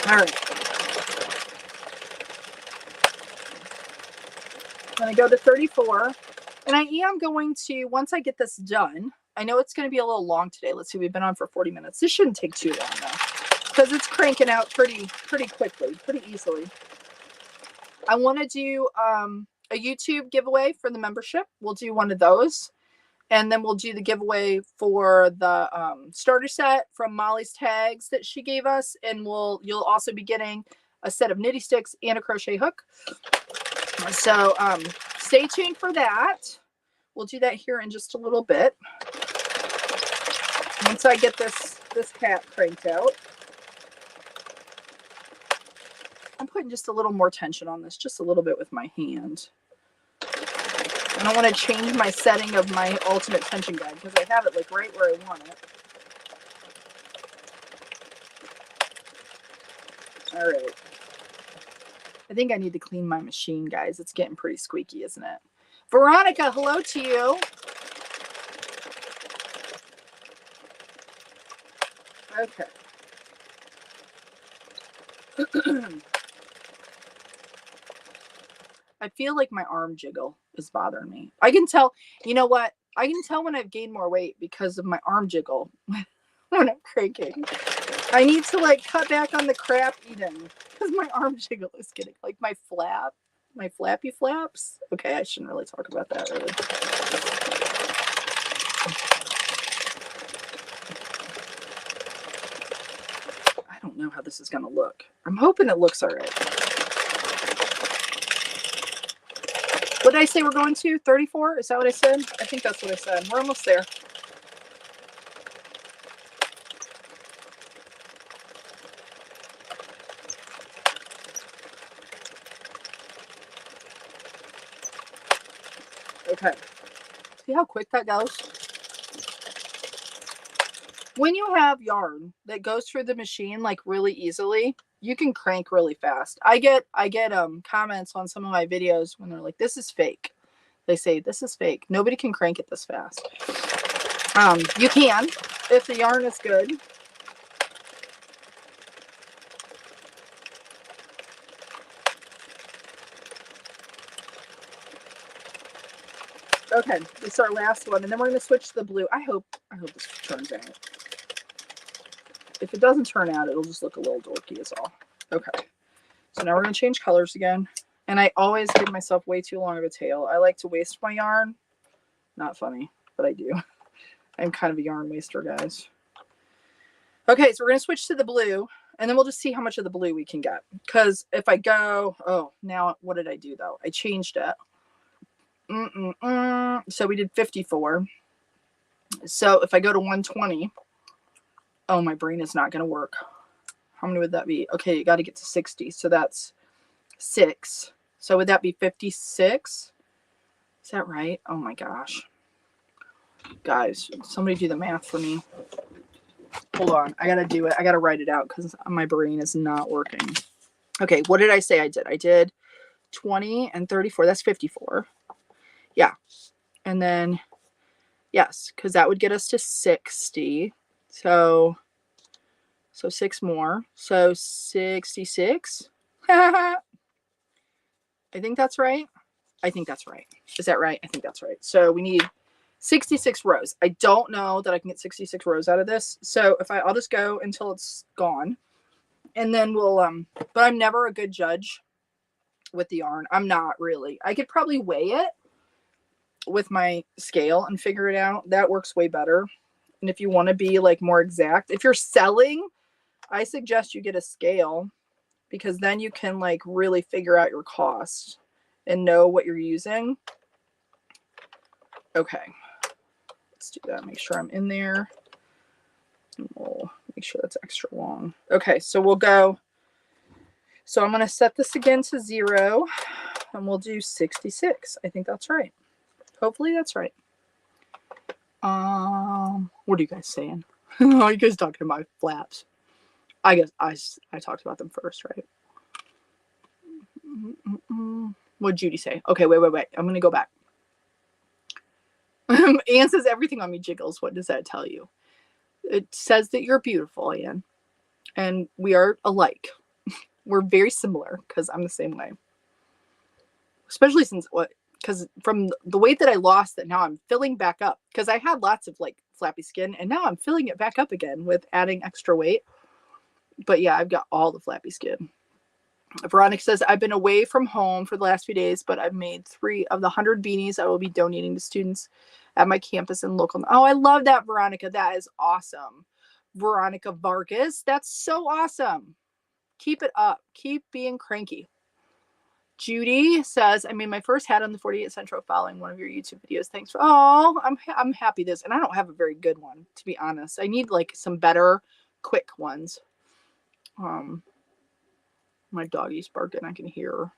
right. I'm going to go to 34. And I am going to, once I get this done, I know it's going to be a little long today. Let's see, we've been on for 40 minutes. This shouldn't take too long though, because it's cranking out pretty quickly, pretty easily. I want to do a YouTube giveaway for the membership. We'll do one of those. And then we'll do the giveaway for the starter set from Molly's tags that she gave us. And you'll also be getting a set of knitty sticks and a crochet hook. So stay tuned for that. We'll do that here in just a little bit. Once I get this hat cranked out. I'm putting just a little more tension on this, just a little bit with my hand. I don't want to change my setting of my ultimate tension guide because I have it like right where I want it. All right. I think I need to clean my machine, guys. It's getting pretty squeaky, isn't it? Veronica, hello to you. Okay. I feel like my arm jiggle is bothering me. I can tell, you know what? I can tell when I've gained more weight because of my arm jiggle when I'm cranking. I need to like cut back on the crap eating because my arm jiggle is getting like my flappy flaps. Okay, I shouldn't really talk about that really. I don't know how this is going to look. I'm hoping it looks all right. What did I say we're going to? 34? Is that what I said? I think that's what I said. We're almost there. Okay. See how quick that goes? When you have yarn that goes through the machine like really easily, you can crank really fast. I get comments on some of my videos when they're like, this is fake. They say this is fake. Nobody can crank it this fast. You can if the yarn is good. Okay, this is our last one, and then we're going to switch to the blue. I hope this turns out. If it doesn't turn out, it'll just look a little dorky is all. Okay, so now we're going to change colors again. And I always give myself way too long of a tail. I like to waste my yarn. Not funny, but I do. I'm kind of a yarn waster, guys. Okay, so we're going to switch to the blue, and then we'll just see how much of the blue we can get. Because if I go, oh, now what did I do, though? I changed it. So we did 54. So if I go to 120, oh, my brain is not going to work. How many would that be? Okay, you got to get to 60. So that's 6. So would that be 56? Is that right? Oh my gosh. Guys, somebody do the math for me. Hold on. I got to do it. I got to write it out because my brain is not working. Okay, what did I say I did? I did 20 and 34. That's 54. Yeah. And then, yes, because that would get us to 60. So 6 more. So 66. I think that's right. I think that's right. Is that right? I think that's right. So we need 66 rows. I don't know that I can get 66 rows out of this. So if I'll just go until it's gone, and then we'll, but I'm never a good judge with the yarn. I'm not really. I could probably weigh it with my scale and figure it out. That works way better. And if you want to be like more exact, if you're selling, I suggest you get a scale, because then you can like really figure out your cost and know what you're using. Okay, let's do that. Make sure I'm in there. We'll make sure that's extra long. Okay, so we'll go. So I'm going to set this again to 0, and we'll do 66. I think that's right. Hopefully that's right. What are you guys saying? Are you guys talking about flaps? I guess I talked about them first, right? What'd Judy say? Okay, wait. I'm going to go back. Anne says everything on me jiggles. What does that tell you? It says that you're beautiful, Anne. And we are alike. We're very similar, because I'm the same way. Especially since because from the weight that I lost, that now I'm filling back up. Because I had lots of like flappy skin, and now I'm filling it back up again with adding extra weight. But yeah, I've got all the flappy skin. Veronica says, I've been away from home for the last few days, but I've made 3 of the 100 beanies I will be donating to students at my campus and local. Oh, I love that, Veronica. That is awesome. Veronica Vargas, that's so awesome. Keep it up. Keep being cranky. Judy says, I made my first hat on the 48 Central following one of your YouTube videos. Thanks for, I'm happy this. And I don't have a very good one, to be honest. I need like some better, quick ones. My doggy's barking. I can hear her.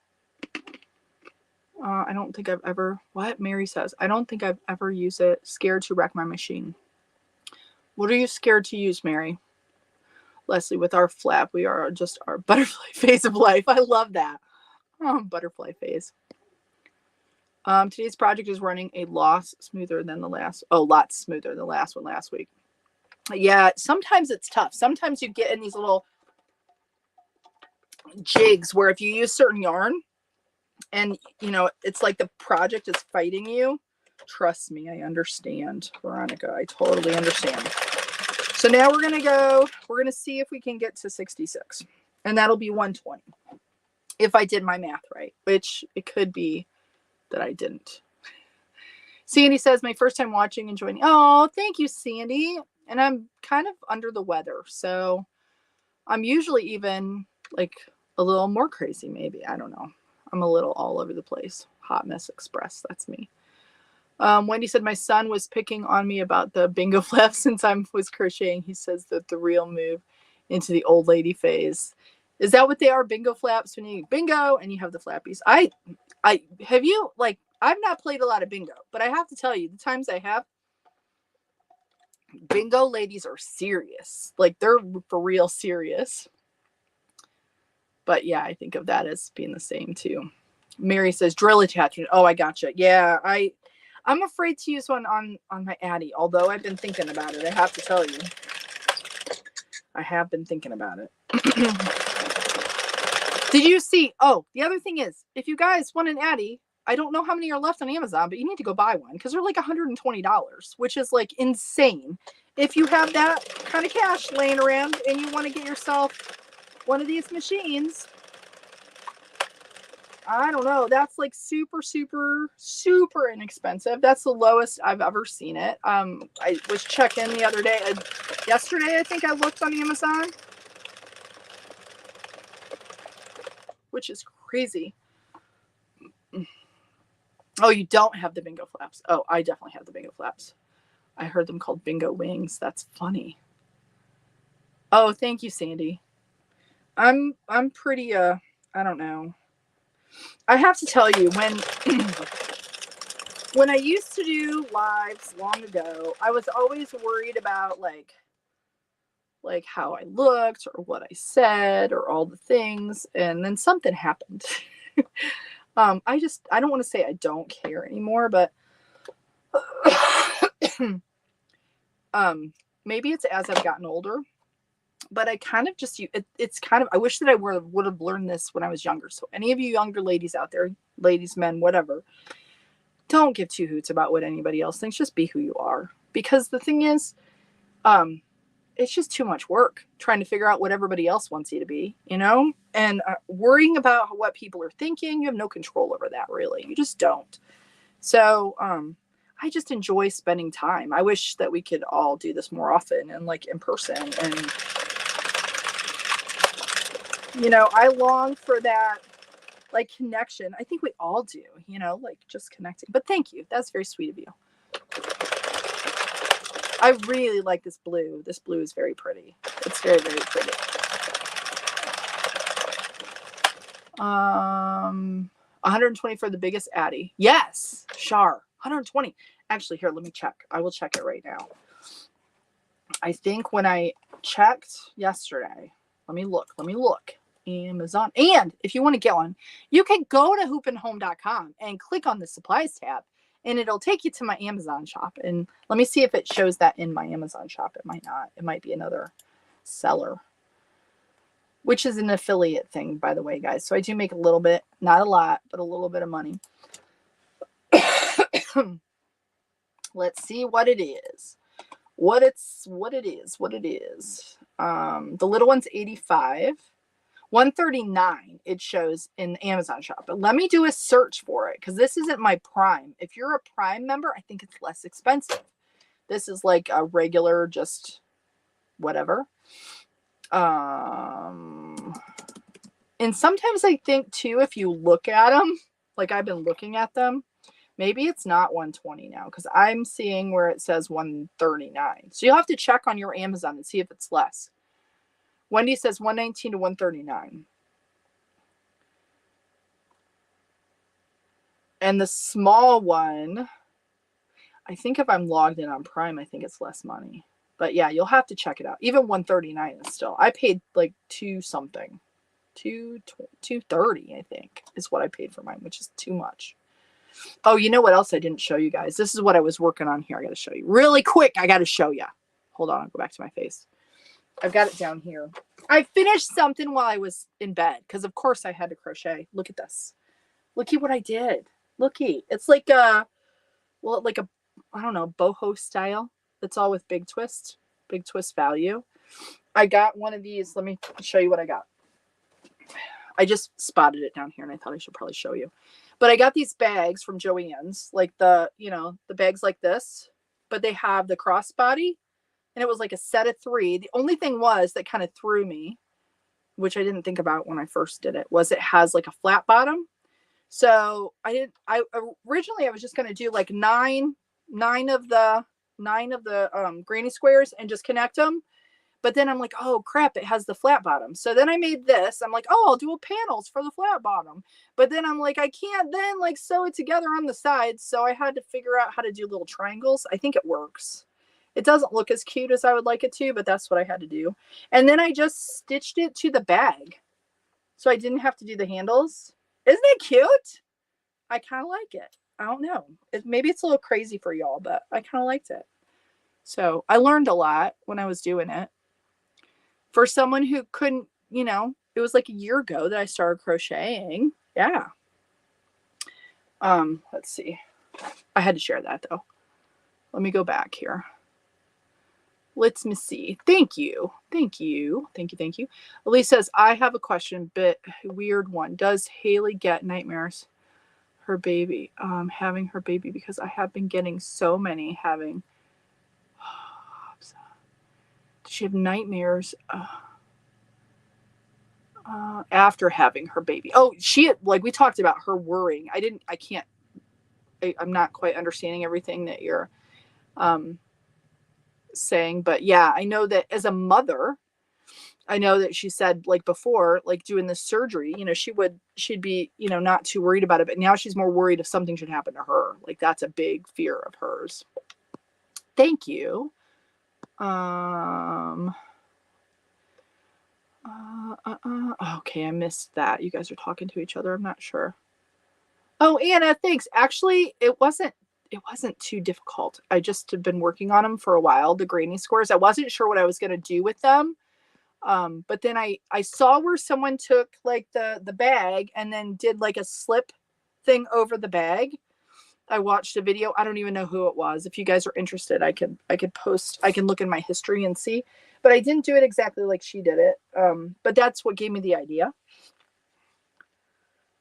I don't think I've ever, what Mary says, I don't think I've ever used it. Scared to wreck my machine. What are you scared to use, Mary? Leslie, with our flap, we are just our butterfly phase of life. I love that. Butterfly phase. Today's project is running a lot smoother than the last. Oh, lots smoother than the last one last week. Yeah, sometimes it's tough. Sometimes you get in these little jigs where if you use certain yarn and, you know, it's like the project is fighting you. Trust me, I understand, Veronica. I totally understand. So now we're going to see if we can get to 66. And that'll be 120. If I did my math right, which it could be that I didn't. Sandy says, my first time watching and joining. Oh, thank you, Sandy. And I'm kind of under the weather. So I'm usually even like a little more crazy, maybe. I don't know. I'm a little all over the place. Hot Mess Express. That's me. Wendy said, my son was picking on me about the bingo flaps since I was crocheting. He says that the real move into the old lady phase. Is that what they are? Bingo flaps, when you bingo and you have the flappies. I have you, like, I've not played a lot of bingo, but I have to tell you, the times I have, bingo ladies are serious. Like, they're for real serious. But yeah, I think of that as being the same too. Mary says, drill attachment. Oh, I gotcha. Yeah, I'm afraid to use one on my Addie, although I've been thinking about it. I have to tell you. I have been thinking about it. Did you see? Oh, the other thing is, if you guys want an Addie, I don't know how many are left on Amazon, but you need to go buy one because they're like $120, which is like insane. If you have that kind of cash laying around and you want to get yourself one of these machines, I don't know. That's like super, super, super inexpensive. That's the lowest I've ever seen it. I was checking the other day. Yesterday, I think I looked on Amazon, which is crazy. Oh, you don't have the bingo flaps. Oh, I definitely have the bingo flaps. I heard them called bingo wings. That's funny. Oh, thank you, Sandy. I'm pretty, I don't know. I have to tell you, when I used to do lives long ago, I was always worried about like how I looked or what I said or all the things. And then something happened. I don't want to say I don't care anymore, but maybe it's as I've gotten older, but I kind of just, it's kind of, I wish that I would have learned this when I was younger. So any of you younger ladies out there, ladies, men, whatever, don't give two hoots about what anybody else thinks. Just be who you are. Because the thing is, it's just too much work trying to figure out what everybody else wants you to be, and worrying about what people are thinking. You have no control over that, really. You just don't. So, I just enjoy spending time. I wish that we could all do this more often and like in person. And, I long for that like connection. I think we all do, like just connecting. But thank you. That's very sweet of you. I really like this blue. This blue is very pretty. It's very, very pretty. 120 for the biggest Addy. Yes, Char. 120. Actually, here, let me check. I will check it right now. I think when I checked yesterday, let me look. Amazon. And if you want to get one, you can go to hoopandhome.com and click on the supplies tab, and it'll take you to my Amazon shop. And let me see if it shows that in my Amazon shop. It might not. It might be another seller, which is an affiliate thing, by the way, guys. So I do make a little bit, not a lot, but a little bit of money. Let's see what it is. What it is. The little one's 85. 139 it shows in the Amazon shop. But let me do a search for it because this isn't my Prime. If you're a Prime member, I think it's less expensive. This is like a regular, just whatever. And sometimes I think too, if you look at them, like I've been looking at them, maybe it's not 120 now because I'm seeing where it says 139. So you'll have to check on your Amazon and see if it's less. Wendy says 119 to 139. And the small one, I think if I'm logged in on Prime, I think it's less money. But yeah, you'll have to check it out. Even 139 is still. I paid like $230, I think, is what I paid for mine, which is too much. Oh, you know what else I didn't show you guys? This is what I was working on here. I got to show you really quick. I got to show you. Hold on. I'll go back to my face. I've got it down here. I finished something while I was in bed because, of course, I had to crochet. Look at this. Looky what I did. Looky. It's like I don't know, boho style. It's all with big twist value. I got one of these. Let me show you what I got. I just spotted it down here and I thought I should probably show you. But I got these bags from Joann's, like the bags like this, but they have the crossbody. And it was like a set of 3. The only thing was that kind of threw me, which I didn't think about when I first did it, was it has like a flat bottom. So originally I was just going to do like nine of the granny squares and just connect them. But then I'm like, oh crap, it has the flat bottom. So then I made this. I'm like, oh, I'll do panels for the flat bottom. But then I'm like, I can't then like sew it together on the sides. So I had to figure out how to do little triangles. I think it works. It doesn't look as cute as I would like it to, but that's what I had to do. And then I just stitched it to the bag. So I didn't have to do the handles. Isn't it cute? I kind of like it. I don't know. Maybe it's a little crazy for y'all, but I kind of liked it. So I learned a lot when I was doing it. For someone who couldn't, it was like a year ago that I started crocheting. Yeah. Let's see. I had to share that though. Let me go back here. Let's see. Thank you. Elise says, I have a question, but weird one. Does Haley get nightmares? Having her baby, because I have been getting so many having. Does she have nightmares after having her baby? Oh, we talked about her worrying. I'm not quite understanding everything that you're saying, but yeah, I know that as a mother, I know that she said like before, like doing this surgery, she'd be, not too worried about it, but now she's more worried if something should happen to her. Like that's a big fear of hers. Thank you. Okay, I missed that. You guys are talking to each other. I'm not sure. Oh, Anna, thanks. Actually, it wasn't too difficult. I just have been working on them for a while, the granny squares. I wasn't sure what I was going to do with them. But then I saw where someone took like the bag and then did like a slip thing over the bag. I watched a video. I don't even know who it was. If you guys are interested, I could post, I can look in my history and see. But I didn't do it exactly like she did it. But that's what gave me the idea.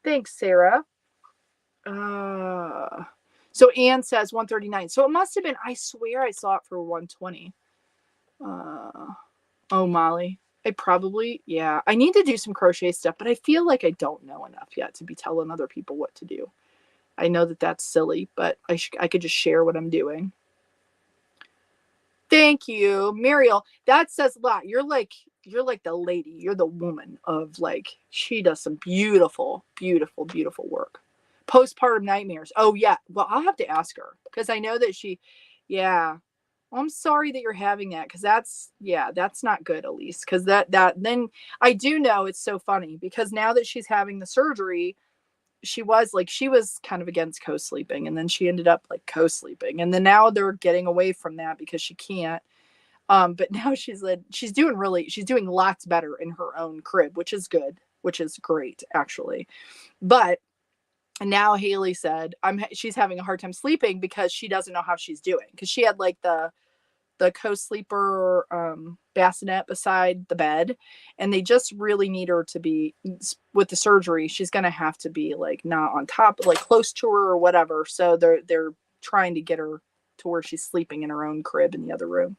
Thanks, Sarah. So Anne says 139. So it must have been, I swear I saw it for 120. Oh, Molly. Yeah. I need to do some crochet stuff, but I feel like I don't know enough yet to be telling other people what to do. I know that that's silly, but I could just share what I'm doing. Thank you, Muriel. That says a lot. You're like the lady. You're the woman of like, she does some beautiful, beautiful, beautiful work. Postpartum nightmares. Oh yeah. Well, I'll have to ask her because I know that yeah. Well, I'm sorry that you're having that because that's not good, Elise. Because that then I do know it's so funny because now that she's having the surgery, she was kind of against co-sleeping, and then she ended up like co-sleeping, and then now they're getting away from that because she can't. But now she's doing lots better in her own crib, which is good, which is great actually. But now Haley said she's having a hard time sleeping because she doesn't know how she's doing because she had like the co-sleeper bassinet beside the bed, and they just really need her to be, with the surgery, she's going to have to be like not on top, like close to her or whatever. So they're trying to get her to where she's sleeping in her own crib in the other room.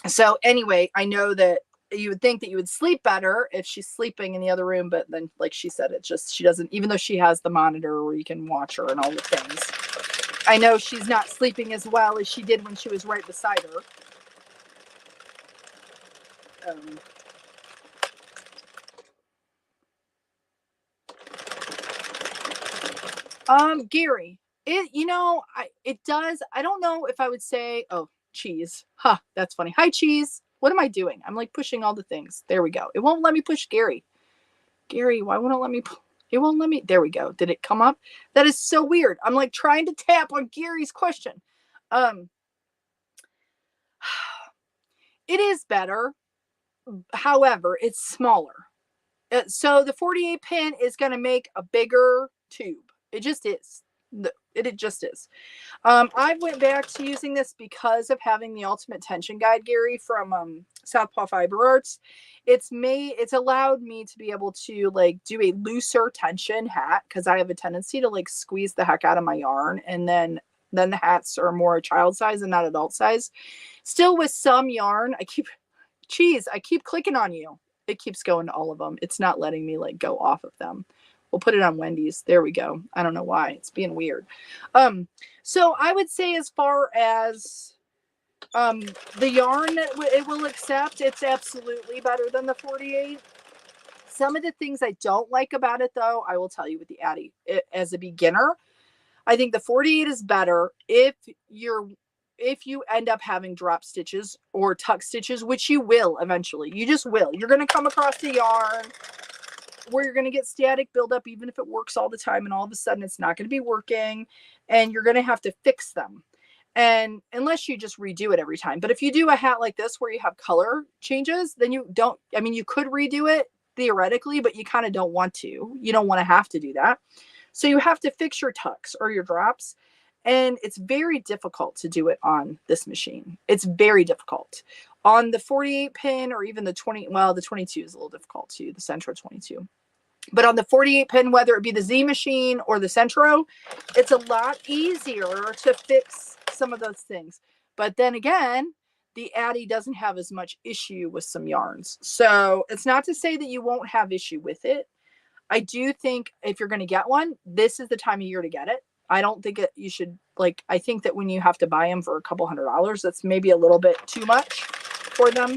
So anyway, I know that you would think that you would sleep better if she's sleeping in the other room, but then like she said, it just, she doesn't, even though she has the monitor where you can watch her and all the things, I know she's not sleeping as well as she did when she was right beside her. Gary, it does. I don't know if I would say, oh, cheese. Huh, that's funny. Hi, cheese. What am I doing? I'm like pushing all the things. There we go. It won't let me push Gary. Gary, why won't it let me? It won't let me. There we go. Did it come up? That is so weird. I'm like trying to tap on Gary's question. It is better. However, it's smaller. So the 48 pin is going to make a bigger tube. It just is. It just is. I went back to using this because of having the Ultimate Tension Guide, Gary, from Southpaw Fiber Arts. It's allowed me to be able to like do a looser tension hat because I have a tendency to like squeeze the heck out of my yarn, and then the hats are more child size and not adult size. Still with some yarn, I keep clicking on you. It keeps going to all of them. It's not letting me like go off of them. We'll put it on Wendy's. There we go. I don't know why. It's being weird. So I would say as far as the yarn that it will accept, it's absolutely better than the 48. Some of the things I don't like about it, though, I will tell you with the Addy. As a beginner, I think the 48 is better if you end up having drop stitches or tuck stitches, which you will eventually. You just will. You're going to come across the yarn where you're going to get static buildup, even if it works all the time, and all of a sudden it's not going to be working, and you're going to have to fix them. And unless you just redo it every time. But if you do a hat like this where you have color changes, then you could redo it theoretically, but you kind of don't want to. You don't want to have to do that. So you have to fix your tucks or your drops. And it's very difficult to do it on this machine. It's very difficult. On the 48 pin or even the 20, well, the 22 is a little difficult too, the Centro 22. But on the 48 pin, whether it be the Z machine or the Centro, it's a lot easier to fix some of those things. But then again, the Addy doesn't have as much issue with some yarns. So it's not to say that you won't have issue with it. I do think if you're going to get one, this is the time of year to get it. I don't think you should, like, I think that when you have to buy them for a couple $100, that's maybe a little bit too much for them.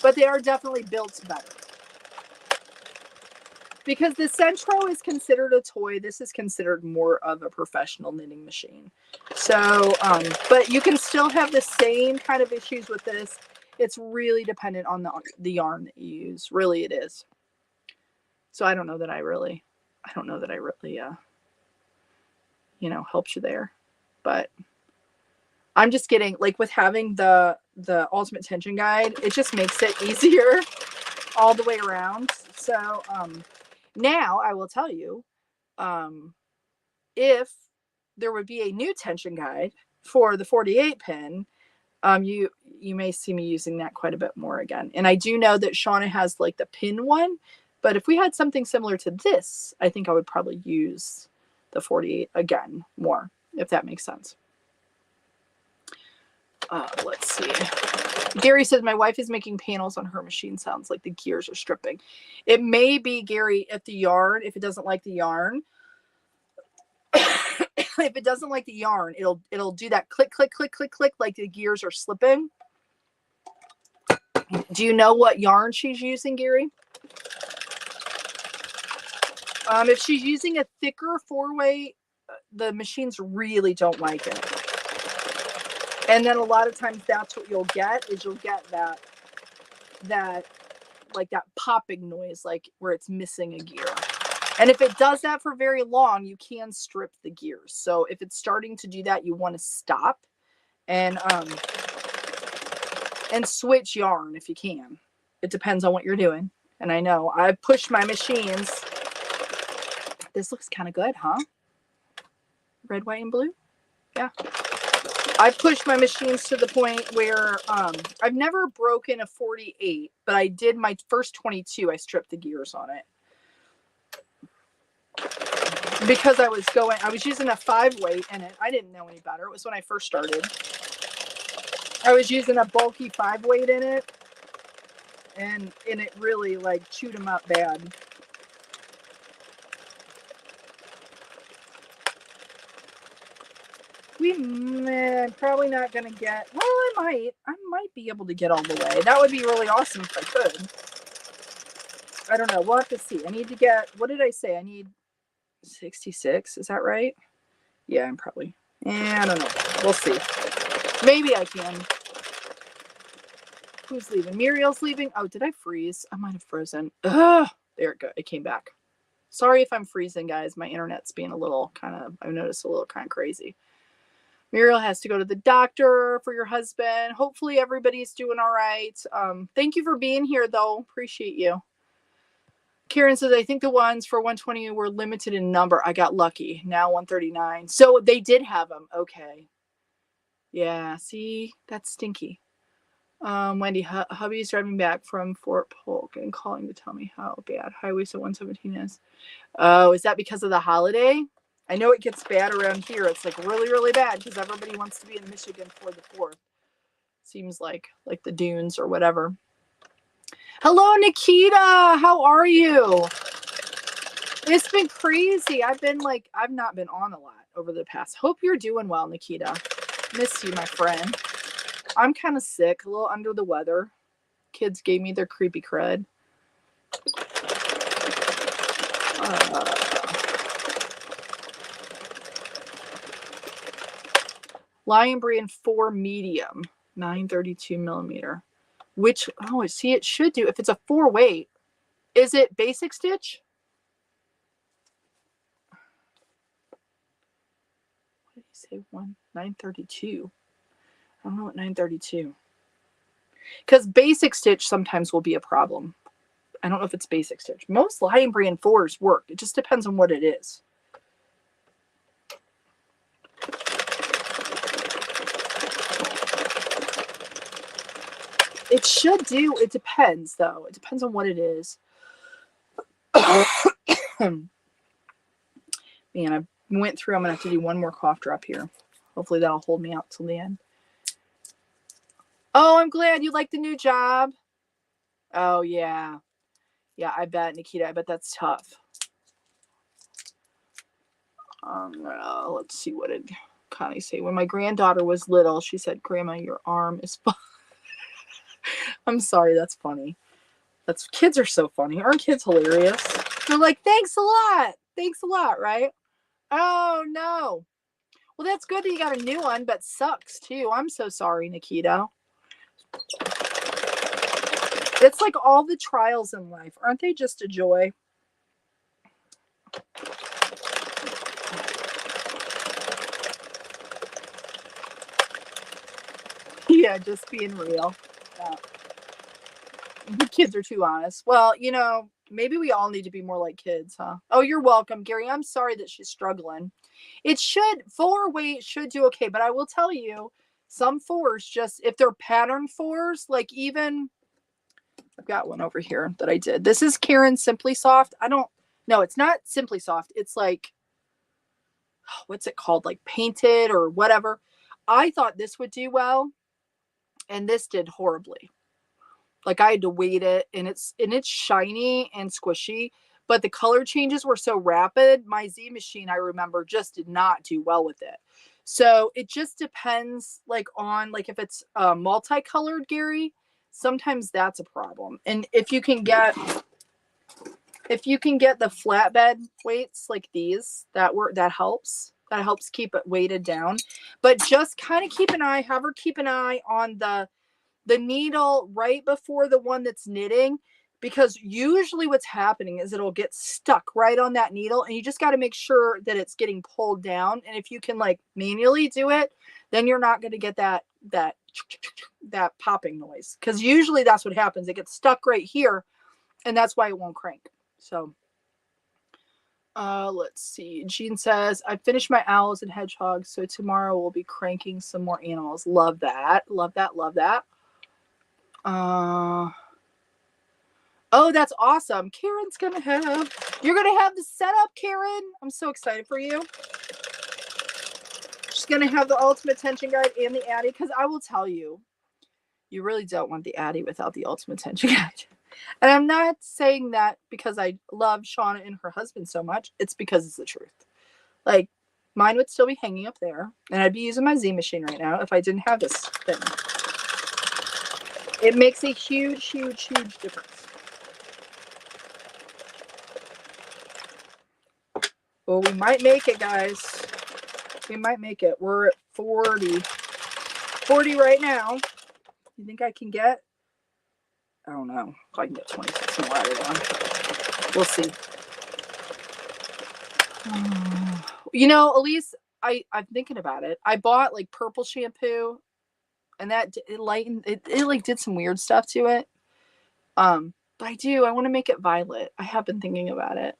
But they are definitely built better. Because the Centro is considered a toy, this is considered more of a professional knitting machine. So, but you can still have the same kind of issues with this. It's really dependent on the yarn that you use. Really, it is. So I don't know that I really, helps you there. But I'm just getting, like, with having the Ultimate Tension Guide, it just makes it easier all the way around. So, now I will tell you, if there would be a new tension guide for the 48 pin, you may see me using that quite a bit more again. And I do know that Shauna has like the pin one, but if we had something similar to this, I think I would probably use the 48 again more, if that makes sense. Let's see. Gary says, my wife is making panels on her machine. Sounds like the gears are stripping. It may be, Gary, if it doesn't like the yarn. If it doesn't like the yarn, it'll do that click, click, click, click, click, like the gears are slipping. Do you know what yarn she's using, Gary? If she's using a thicker 4-way, the machines really don't like it. And then a lot of times that's what you'll get that like that popping noise, like where it's missing a gear. And if it does that for very long, you can strip the gears. So if it's starting to do that, you want to stop and switch yarn if you can. It depends on what you're doing. And I know I've pushed my machines. This looks kind of good, huh? Red, white, and blue. Yeah. I've pushed my machines to the point where I've never broken a 48, but I did my first 22. I stripped the gears on it. Because I was using a 5-weight in it. I didn't know any better. It was when I first started. I was using a bulky 5-weight in it. And it really like chewed them up bad. Probably not going to get, well, I might be able to get all the way. That would be really awesome if I could. I don't know. We'll have to see. I need to get, what did I say? I need 66. Is that right? Yeah, I'm probably, I don't know. We'll see. Maybe I can. Who's leaving? Muriel's leaving. Oh, did I freeze? I might have frozen. Ugh. There it goes. It came back. Sorry if I'm freezing, guys. My internet's being a little I've noticed a little kind of crazy. Muriel has to go to the doctor for your husband. Hopefully everybody's doing all right. Thank you for being here, though. Appreciate you. Karen says, I think the ones for 120 were limited in number. I got lucky. Now 139. So they did have them. Okay. Yeah, see? That's stinky. Wendy, hubby's driving back from Fort Polk and calling to tell me how bad Highway 117 is. Oh, is that because of the holiday? I know it gets bad around here. It's like really, really bad because everybody wants to be in Michigan for the 4th. Seems like the dunes or whatever. Hello, Nikita. How are you? It's been crazy. I've not been on a lot over the past. Hope you're doing well, Nikita. Miss you, my friend. I'm kind of sick, a little under the weather. Kids gave me their creepy cred. Lion Brand 4 medium, 932 millimeter. Which, see, it should do. If it's a 4-weight, is it basic stitch? What did he say? 932. I don't know what 932. Because basic stitch sometimes will be a problem. I don't know if it's basic stitch. Most Lion Brand 4s work. It just depends on what it is. It should do. It depends, though. It depends on what it is. Man, I went through. I'm going to have to do one more cough drop here. Hopefully that'll hold me out till the end. Oh, I'm glad you like the new job. Oh, yeah. Yeah, I bet, Nikita. I bet that's tough. Let's see. What did Connie say? When my granddaughter was little, she said, Grandma, your arm is fine. I'm sorry. That's funny. Kids are so funny. Aren't kids hilarious? They're like, thanks a lot. Thanks a lot, right? Oh, no. Well, that's good that you got a new one, but sucks, too. I'm so sorry, Nikita. It's like all the trials in life. Aren't they just a joy? Yeah, just being real. The kids are too honest. Well, Maybe we all need to be more like kids, huh? Oh, you're welcome, Gary. I'm sorry that she's struggling. It should, fuller weight should do okay, but I will tell you, some fours just, if they're pattern fours, like even, I've got one over here that I did. This is Karen Simply Soft. No, it's not Simply Soft. It's like, what's it called? Like painted or whatever. I thought this would do well, and this did horribly. Like I had to weight it, and it's shiny and squishy, but the color changes were so rapid. My Z machine, I remember, just did not do well with it. So it just depends, like on like if it's multicolored, Gary, sometimes that's a problem. And if you can get the flatbed weights like these, that helps. That helps keep it weighted down. But just kind of have her keep an eye on the needle right before the one that's knitting, because usually what's happening is it'll get stuck right on that needle, and you just got to make sure that it's getting pulled down. And if you can like manually do it, then you're not going to get that popping noise, because usually that's what happens. It gets stuck right here, and that's why it won't crank. So let's see. Jean says, I finished my owls and hedgehogs, so tomorrow we'll be cranking some more animals. Love that. Love that. Love that. Oh, that's awesome. You're gonna have the setup, Karen. I'm so excited for you. She's gonna have the ultimate tension guide and the Addy, because I will tell you, you really don't want the Addy without the ultimate tension guide. And I'm not saying that because I love Shauna and her husband so much. It's because it's the truth. Like, mine would still be hanging up there, and I'd be using my Z machine right now if I didn't have this thing. It makes a huge, huge, huge difference. Well, we might make it, guys. We might make it. We're at 40. 40 right now. You think I can get? I don't know if I can get 26 more out of one. We'll see. You know, Elise, I'm thinking about it. I bought like purple shampoo, and that it lightened it like did some weird stuff to it. But I want to make it violet. I have been thinking about it.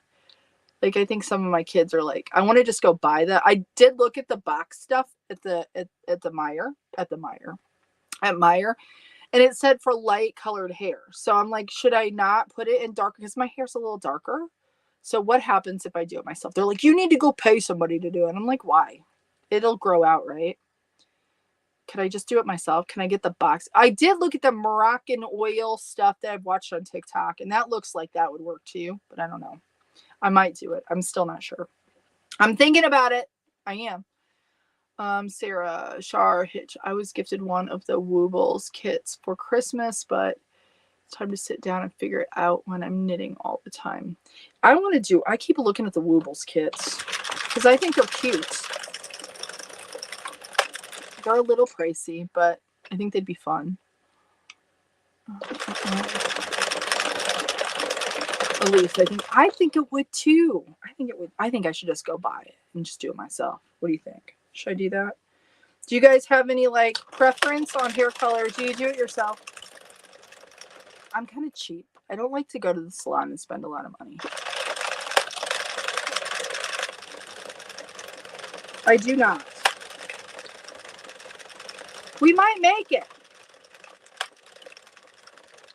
Like, I think some of my kids are like, I want to just go buy that. I did look at the box stuff at Meijer, and it said for light colored hair. So I'm like, should I not put it in darker? Because my hair's a little darker. So what happens if I do it myself? They're like, you need to go pay somebody to do it. And I'm like, why? It'll grow out, right? Could I just do it myself? Can I get the box? I did look at the Moroccan oil stuff that I've watched on TikTok, and that looks like that would work too, but I don't know. I might do it. I'm still not sure. I'm thinking about it. I am. Sarah Shar Hitch. I was gifted one of the Woobles kits for Christmas, but it's time to sit down and figure it out when I'm knitting all the time. I keep looking at the Woobles kits because I think they're cute. They're a little pricey, but I think they'd be fun. Elise, I think it would too. I think I should just go buy it and just do it myself. What do you think? Should I do that? Do you guys have any like preference on hair color? Do you do it yourself? I'm kind of cheap. I don't like to go to the salon and spend a lot of money. I do not. We might make it.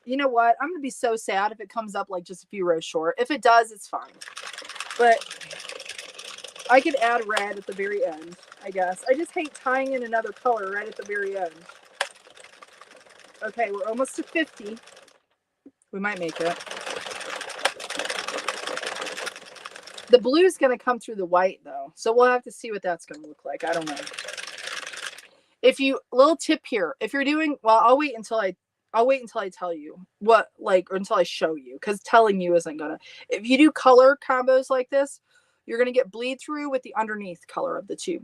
You know what? I'm going to be so sad if it comes up like just a few rows short. If it does, it's fine. But I could add red at the very end, I guess. I just hate tying in another color right at the very end. Okay, we're almost to 50. We might make it. The blue is going to come through the white, though. So we'll have to see what that's going to look like. I don't know. Little tip here. If you're doing, well, I'll wait until I tell you what, like, or until I show you, because telling you isn't gonna. If you do color combos like this, you're gonna get bleed through with the underneath color of the tube.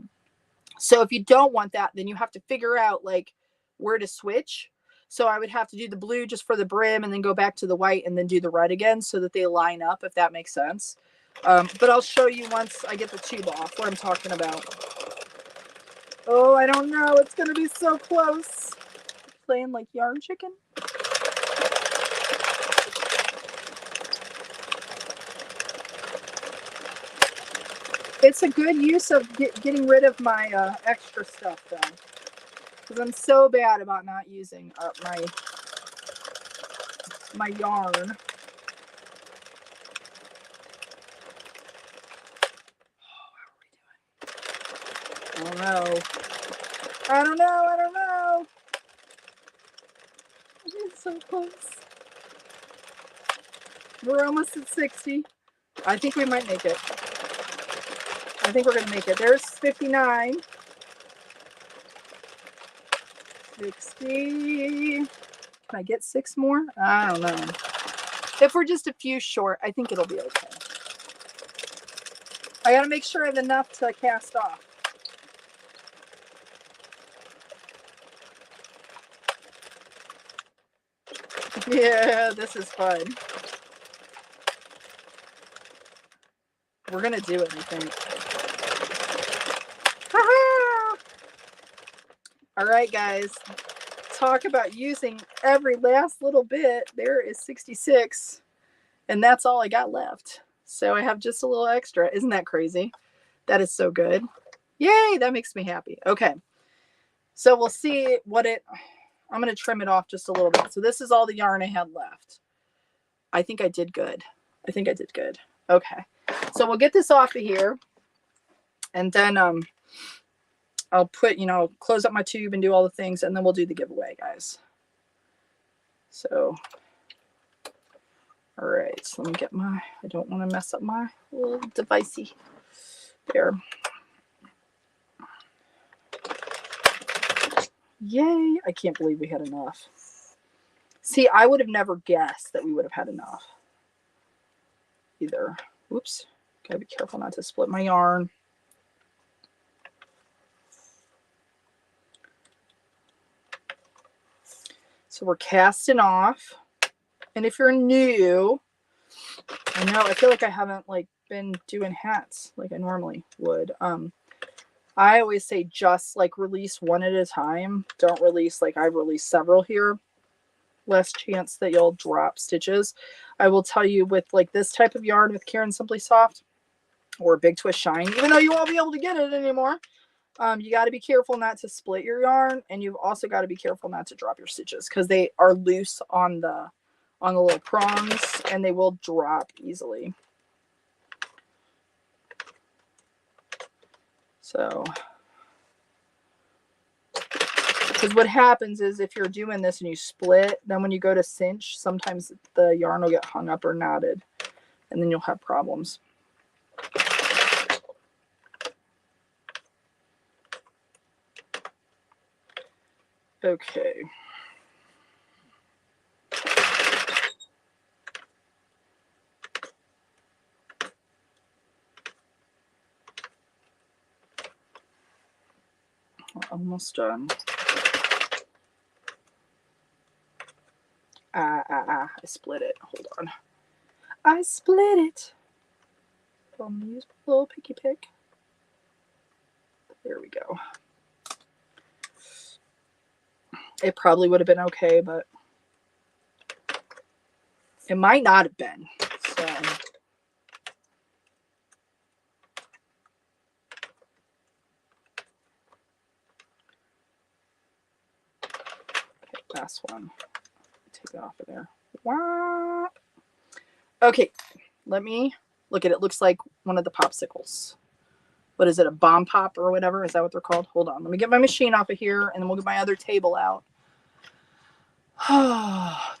So if you don't want that, then you have to figure out like where to switch. So I would have to do the blue just for the brim and then go back to the white and then do the red again so that they line up, if that makes sense. But I'll show you once I get the tube off what I'm talking about. Oh, I don't know. It's gonna be so close. Playing like yarn chicken. It's a good use of getting rid of my extra stuff, though. Because I'm so bad about not using up my yarn. I don't know. I don't know. I don't know. It's so close. We're almost at 60. I think we might make it. I think we're going to make it. There's 59. 60. Can I get 6 more? I don't know. If we're just a few short, I think it'll be okay. I got to make sure I have enough to cast off. Yeah, this is fun. We're going to do it, I think. Ha-ha! All right, guys. Talk about using every last little bit. There is 66. And that's all I got left. So I have just a little extra. Isn't that crazy? That is so good. Yay, that makes me happy. Okay. So we'll see what I'm going to trim it off just a little bit. So this is all the yarn I had left. I think I did good. I think I did good. Okay. So we'll get this off of here. And then I'll put, close up my tube and do all the things. And then we'll do the giveaway, guys. So, all right. So let me get I don't want to mess up my little devicey there. Yay. I can't believe we had enough. See, I would have never guessed that we would have had enough either. Oops. Gotta be careful not to split my yarn. So we're casting off. And if you're new, I feel like I haven't been doing hats like I normally would. I always say just release one at a time. Don't release I've released several here. Less chance that you'll drop stitches. I will tell you with this type of yarn with Caron Simply Soft or Big Twist Shine, even though you won't be able to get it anymore, you got to be careful not to split your yarn, and you've also got to be careful not to drop your stitches because they are loose on the little prongs and they will drop easily. So, because what happens is if you're doing this and you split, then when you go to cinch, sometimes the yarn will get hung up or knotted, and then you'll have problems. Okay. We're almost done. I split it. Hold on. I split it. I'm going to use a little picky pick. There we go. It probably would have been okay, but it might not have been. So okay, last one. Take it off of there. Wow. Okay, let me look at it. Looks like one of the popsicles. What is it, a bomb pop or whatever? Is that what they're called? Hold on. Let me get my machine off of here, and then we'll get my other table out.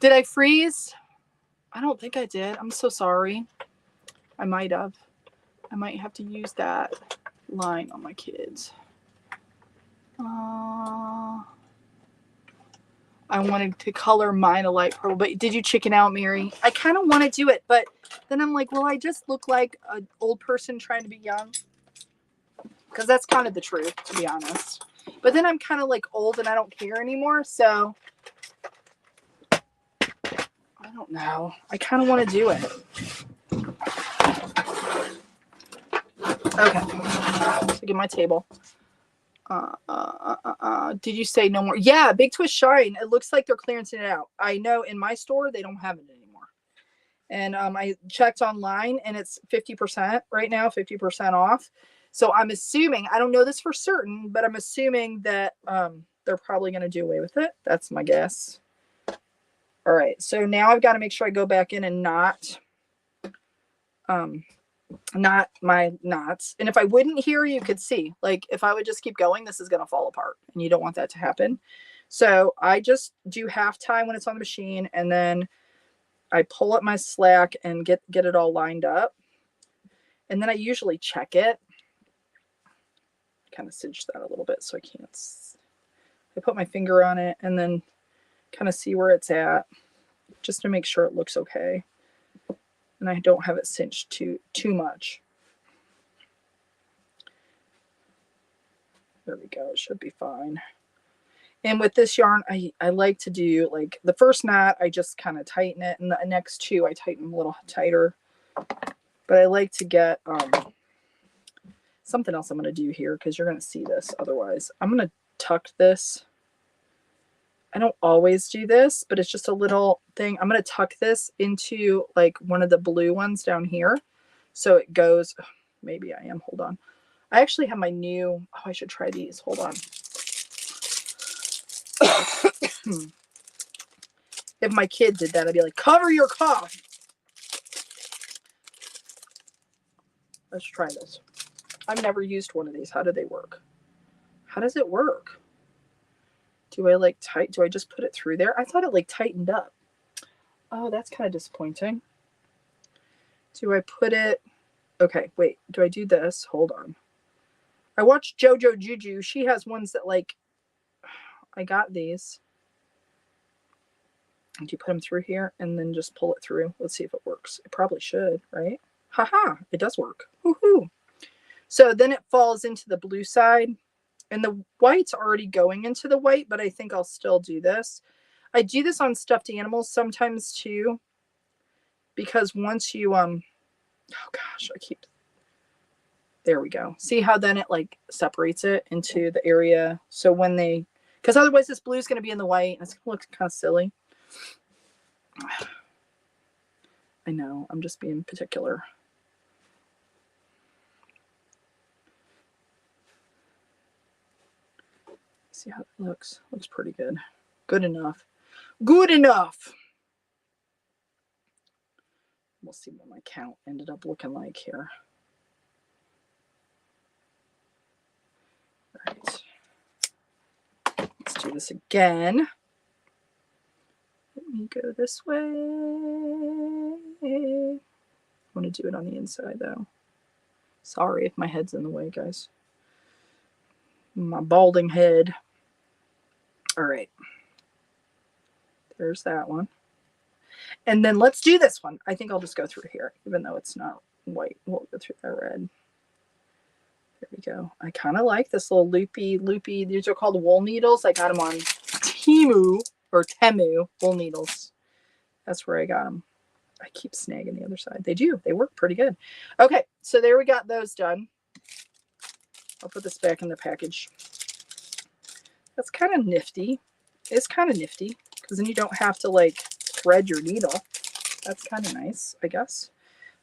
Did I freeze? I don't think I did. I'm so sorry. I might have. I might have to use that line on my kids. I wanted to color mine a light purple, but did you chicken out, Mary? I kind of want to do it, but then I'm like, will I just look like an old person trying to be young? Because that's kind of the truth, to be honest. But then I'm kind of old and I don't care anymore, so I don't know. I kind of want to do it. Okay. So get my table. Did you say no more? Yeah, Big Twist Shine. It looks like they're clearancing it out. I know in my store they don't have it anymore. And I checked online and it's 50% right now, 50% off. So I'm assuming, I don't know this for certain, but I'm assuming that they're probably going to do away with it. That's my guess. All right, so now I've got to make sure I go back in and knot my knots. And if I wouldn't here, you could see, like if I would just keep going, this is going to fall apart, and you don't want that to happen. So I just do half tie when it's on the machine, and then I pull up my slack and get it all lined up. And then I usually check it. Kind of cinch that a little bit so I can't. I put my finger on it and then kind of see where it's at, just to make sure it looks okay. And I don't have it cinched too much. There we go. It should be fine. And with this yarn, I like to do, like, the first knot, I just kind of tighten it, and the next two, I tighten a little tighter. But I like to get something else I'm going to do here, because you're going to see this otherwise. I'm going to tuck this. I don't always do this, but it's just a little thing. I'm going to tuck this into, like, one of the blue ones down here. So it goes, maybe I am, hold on. I actually have my new, oh, I should try these. Hold on. If my kid did that, I'd be like, cover your cough. Let's try this. I've never used one of these. How do they work? How does it work? Do I like do I just put it through there? I thought it like tightened up. Oh, that's kind of disappointing. Do I put it? Okay, wait. Do I do this? Hold on. I watched JoJo Juju. She has ones that, like, I got these. Do you put them through here and then just pull it through? Let's see if it works. It probably should, right? Haha, it does work. Woohoo. So then it falls into the blue side, and the white's already going into the white, but I think I'll still do this. I do this on stuffed animals sometimes too, because once you, oh gosh, there we go. See how then it like separates it into the area. So when because otherwise this blue is going to be in the white, and it's going to look kind of silly. I know, I'm just being particular. See how it looks. Looks pretty good. Good enough. Good enough. We'll see what my count ended up looking like here. All right. Let's do this again. Let me go this way. I want to do it on the inside though. Sorry if my head's in the way, guys. My balding head. All right. There's that one. And then let's do this one. I think I'll just go through here, even though it's not white. We'll go through that red. There we go. I kind of like this little loopy. These are called wool needles. I got them on Temu wool needles. That's where I got them. I keep snagging the other side. They do. They work pretty good. Okay, so there we got those done. I'll put this back in the package. That's kind of nifty. It's kind of nifty because then you don't have to like thread your needle. That's kind of nice, I guess.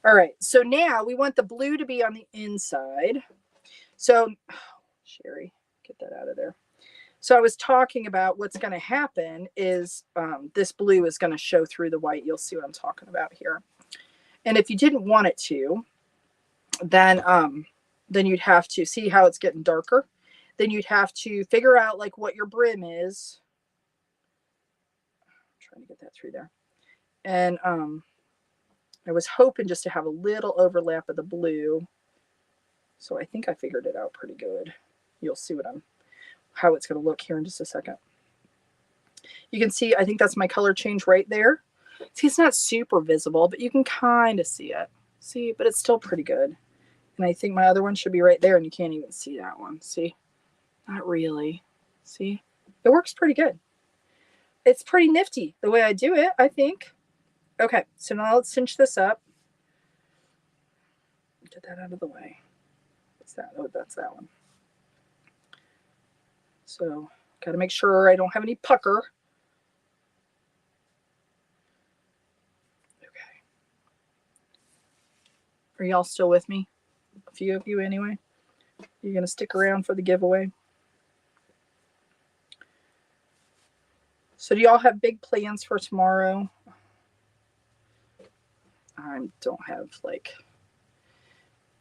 All right, so now we want the blue to be on the inside. So, oh, Cheri, get that out of there. So I was talking about what's going to happen is this blue is going to show through the white. You'll see what I'm talking about here. And if you didn't want it to, then you'd have to see how it's getting darker. Then you'd have to figure out like what your brim is. I'm trying to get that through there. And I was hoping just to have a little overlap of the blue. So I think I figured it out pretty good. You'll see how it's going to look here in just a second. You can see, I think that's my color change right there. See, it's not super visible, but you can kind of see it. See, but it's still pretty good. And I think my other one should be right there, and you can't even see that one. See? Not really. See? It works pretty good. It's pretty nifty the way I do it, I think. Okay, so now let's cinch this up. Get that out of the way. What's that? Oh, that's that one. So, got to make sure I don't have any pucker. Okay. Are y'all still with me? A few of you anyway. You gonna stick around for the giveaway? So do y'all have big plans for tomorrow? I don't have, like,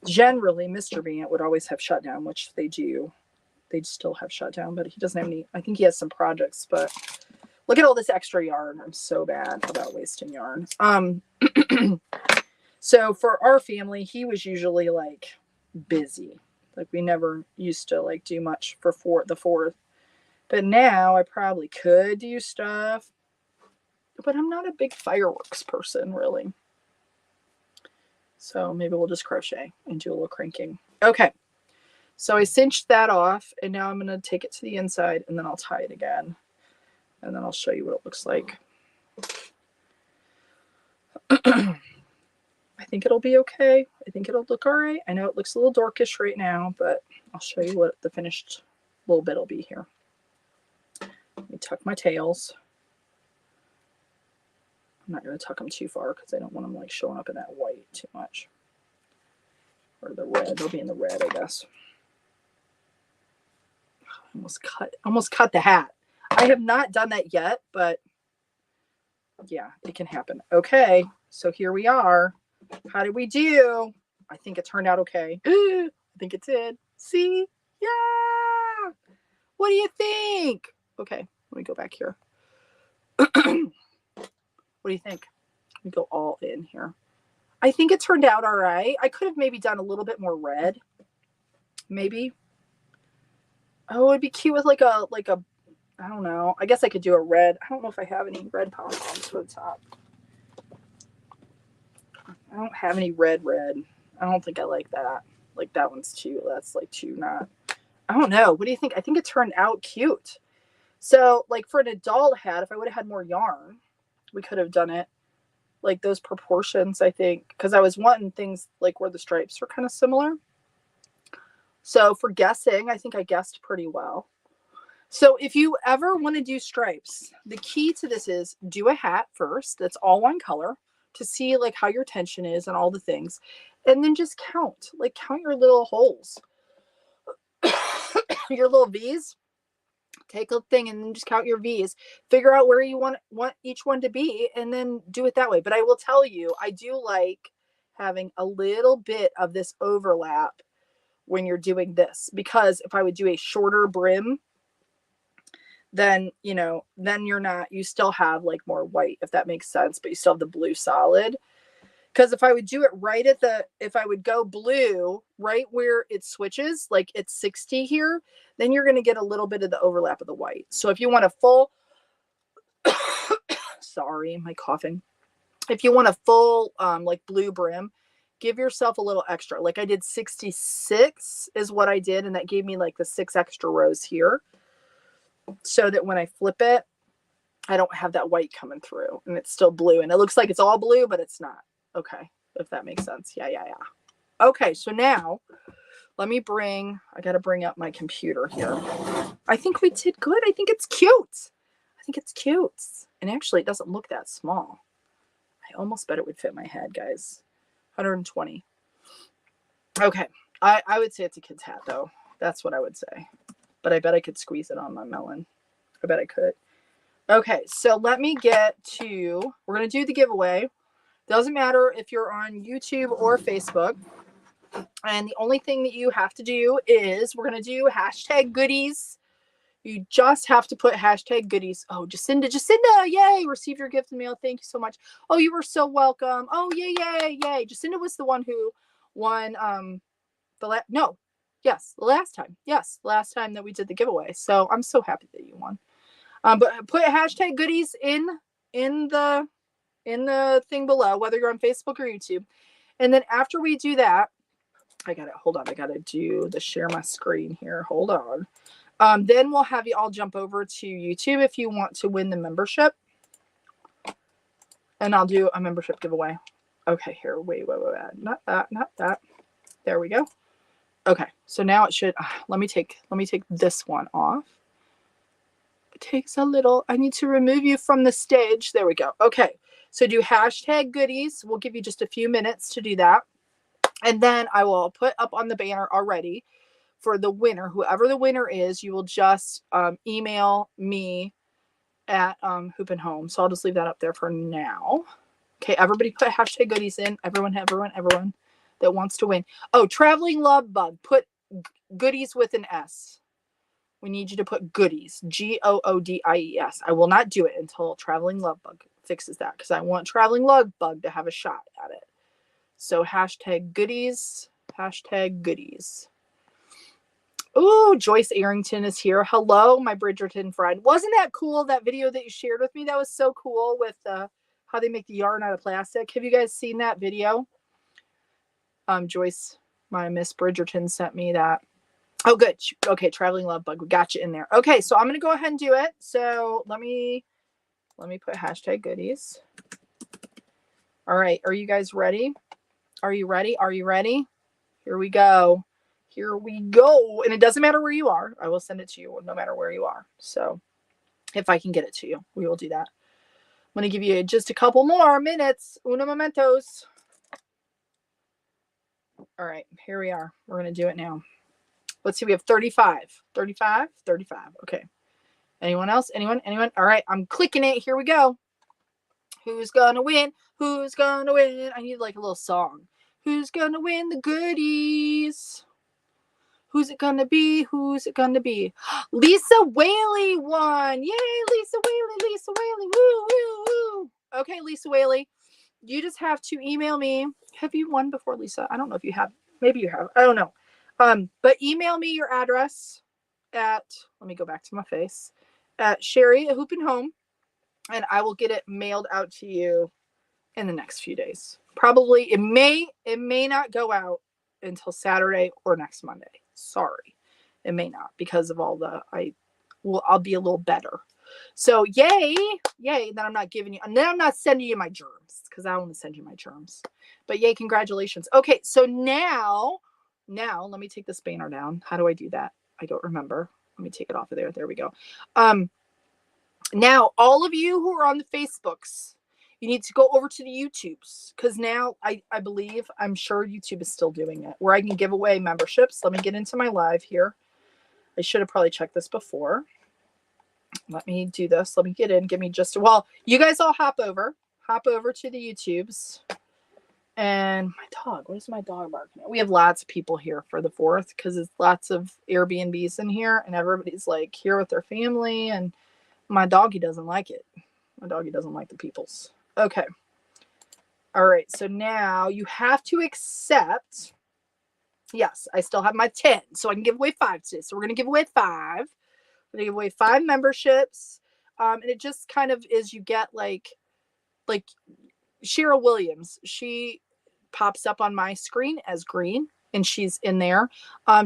generally Mr. Bant would always have shutdown, which they do. They'd still have shutdown, but he doesn't have any. I think he has some projects, but look at all this extra yarn. I'm so bad about wasting yarn. So for our family, he was usually like busy. Like we never used to like do much for the 4th. But now I probably could do stuff. But I'm not a big fireworks person, really. So maybe we'll just crochet and do a little cranking. Okay. So I cinched that off, and now I'm going to take it to the inside, and then I'll tie it again. And then I'll show you what it looks like. I think it'll be okay. I think it'll look all right. I know it looks a little dorkish right now, but I'll show you what the finished little bit will be here. Let me tuck my tails. I'm not going to tuck them too far because I don't want them like showing up in that white too much. Or the red. They'll be in the red, I guess. Almost cut the hat. I have not done that yet, but yeah, it can happen. Okay, so here we are. How did we do? I think it turned out okay. I think it did. See? Yeah! What do you think? Okay, let me go back here. What do you think? Let me go all in here. I think it turned out all right. I could have maybe done a little bit more red. Maybe. Oh, it'd be cute with like a, I don't know. I guess I could do a red. I don't know if I have any red pom-poms for the top. I don't have any red. I don't think I like that. Like that one's too, that's like too not. I don't know. What do you think? I think it turned out cute. So like for an adult hat, if I would have had more yarn, we could have done it like those proportions, I think. Because I was wanting things like where the stripes are kind of similar. So for guessing, I think I guessed pretty well. So if you ever want to do stripes, the key to this is do a hat first. That's all one color to see like how your tension is and all the things. And then just count your little holes, your little V's. Take a thing and then just count your V's. Figure out where you want each one to be and then do it that way. But I will tell you, I do like having a little bit of this overlap when you're doing this, because if I would do a shorter brim, then, then you still have like more white, if that makes sense, but you still have the blue solid. Because if I would do it right if I would go blue right where it switches, like it's 60 here, then you're going to get a little bit of the overlap of the white. So if you want a full, sorry, my coughing. If you want a full like blue brim, give yourself a little extra. Like I did 66 is what I did. And that gave me like the 6 extra rows here. So that when I flip it, I don't have that white coming through and it's still blue. And it looks like it's all blue, but it's not. Okay, if that makes sense. Yeah. Okay, so now I got to bring up my computer here. I think we did good. I think it's cute. And actually, it doesn't look that small. I almost bet it would fit my head, guys. 120. Okay, I would say it's a kid's hat, though. That's what I would say. But I bet I could squeeze it on my melon. I bet I could. Okay, so let me get to, we're going to do the giveaway. Doesn't matter if you're on YouTube or Facebook. And the only thing that you have to do is we're going to do hashtag goodies. You just have to put hashtag goodies. Oh, Jacinda, yay, received your gift in the mail. Thank you so much. Oh, you were so welcome. Oh, yay. Jacinda was the one who won the last time. Yes, the last time that we did the giveaway. So I'm so happy that you won. But put hashtag goodies in the thing below, whether you're on Facebook or YouTube. And then after we do that, I gotta do the share my screen here. Hold on. Then we'll have you all jump over to YouTube if you want to win the membership. And I'll do a membership giveaway. Okay, here, wait. Not that. There we go. Okay, so now it should, let me take this one off. It takes a little, I need to remove you from the stage. There we go. Okay, so do hashtag goodies. We'll give you just a few minutes to do that. And then I will put up on the banner already for the winner. Whoever the winner is, you will just email me at Hoop and Home. So I'll just leave that up there for now. Okay, everybody put hashtag goodies in. Everyone that wants to win. Oh, Traveling Love Bug. Put goodies with an S. We need you to put goodies. Goodies. I will not do it until Traveling Love Bug fixes that, because I want Traveling Love Bug to have a shot at it. So hashtag goodies. Hashtag goodies. Ooh, Joyce Arrington is here. Hello, my Bridgerton friend. Wasn't that cool, that video that you shared with me? That was so cool with how they make the yarn out of plastic. Have you guys seen that video? Joyce, my Miss Bridgerton, sent me that. Oh, good. Okay, Traveling Love Bug. We got you in there. Okay, so I'm going to go ahead and do it. So let me put hashtag goodies. All right, are you guys ready? Are you ready? Are you ready? Here we go. Here we go. And it doesn't matter where you are. I will send it to you no matter where you are. So if I can get it to you, we will do that. I'm going to give you just a couple more minutes. Uno momentos. All right, here we are. We're going to do it now. Let's see. We have 35. 35? 35. Okay. Anyone else? Anyone? All right, I'm clicking it. Here we go. Who's going to win? Who's going to win? I need like a little song. Who's going to win the goodies? Who's it going to be? Who's it going to be? Lisa Whaley won. Yay, Lisa Whaley, Lisa Whaley. Woo, woo, woo. Okay, Lisa Whaley, you just have to email me. Have you won before, Lisa? I don't know if you have. Maybe you have. I don't know. But email me your address at, let me go back to my face, at Cheri at Hoop and Home, and I will get it mailed out to you in the next few days. Probably, it may not go out until Saturday or next Monday. Sorry, it may not, because of all the, I'll be a little better. So yay that I'm not giving you, and then I'm not sending you my germs, because I want to send you my germs. But yay, congratulations. Okay, so now let me take this banner down. How do I do that? I don't remember. Let me take it off of there. There we go. Now all of you who are on the Facebooks, you need to go over to the YouTubes, because now I believe, I'm sure YouTube is still doing it, where I can give away memberships. Let me get into my live here. I should have probably checked this before. Let me do this. Let me get in. Give me just a while. You guys all hop over to the YouTubes. And my dog, what is my dog barking at? We have lots of people here for the 4th, because it's lots of Airbnbs in here, and everybody's like here with their family, and my doggy doesn't like it. My doggy doesn't like the peoples. Okay. All right. So now you have to accept. Yes, I still have my 10, so I can give away 5 today. So we're going to give away 5. We're going to give away 5 memberships. And it just kind of is, you get like Cheryl Williams. She pops up on my screen as green, and she's in there.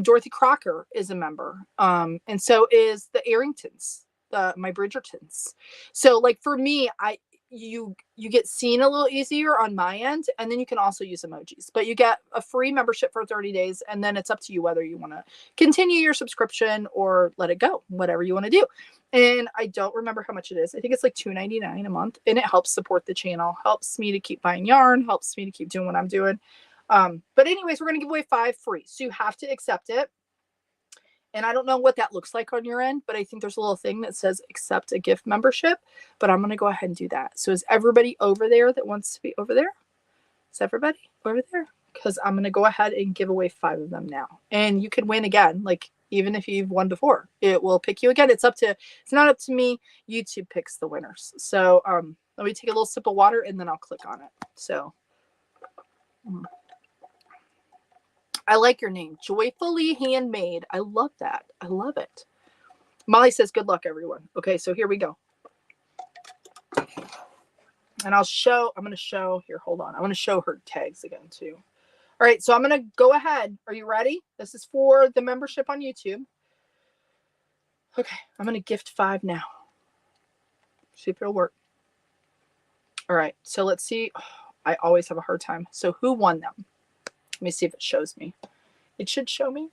Dorothy Crocker is a member. And so is the Arringtons, my Bridgertons. So like for me, you get seen a little easier on my end, and then you can also use emojis, but you get a free membership for 30 days, and then it's up to you whether you want to continue your subscription or let it go, whatever you want to do. And I don't remember how much it is. I think it's like $2.99 a month, and it helps support the channel, helps me to keep buying yarn, helps me to keep doing what I'm doing. But anyways, we're going to give away 5 free, so you have to accept it. And I don't know what that looks like on your end, but I think there's a little thing that says accept a gift membership, but I'm going to go ahead and do that. So is everybody over there that wants to be over there? Is everybody over there? Because I'm going to go ahead and give away 5 of them now. And you can win again. Like, even if you've won before, it will pick you again. It's not up to me. YouTube picks the winners. So let me take a little sip of water, and then I'll click on it. So I like your name, Joyfully Handmade. I love that. I love it. Molly says, good luck, everyone. Okay, so here we go. And I'm going to show, here, hold on. I want to show her tags again, too. All right, so I'm going to go ahead. Are you ready? This is for the membership on YouTube. Okay, I'm going to gift 5 now. See if it'll work. All right, so let's see. Oh, I always have a hard time. So who won them? Let me see if it shows me. It should show me.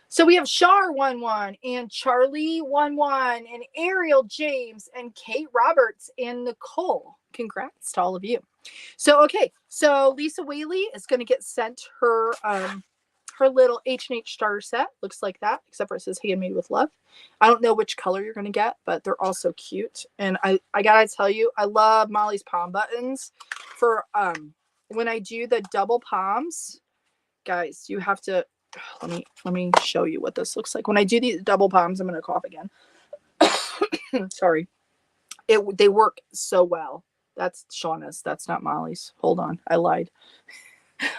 So we have Char 1-1, and Charlie 1-1, and Ariel James, and Kate Roberts, and Nicole. Congrats to all of you. So, okay. So Lisa Whaley is going to get sent her her little H&H starter set. Looks like that, except for it says handmade with love. I don't know which color you're going to get, but they're all so cute. And I got to tell you, I love Molly's palm buttons for when I do the double palms. Guys, you have to, let me show you what this looks like. When I do these double palms, I'm going to cough again. Sorry. They work so well. That's Shauna's. That's not Molly's. Hold on. I lied.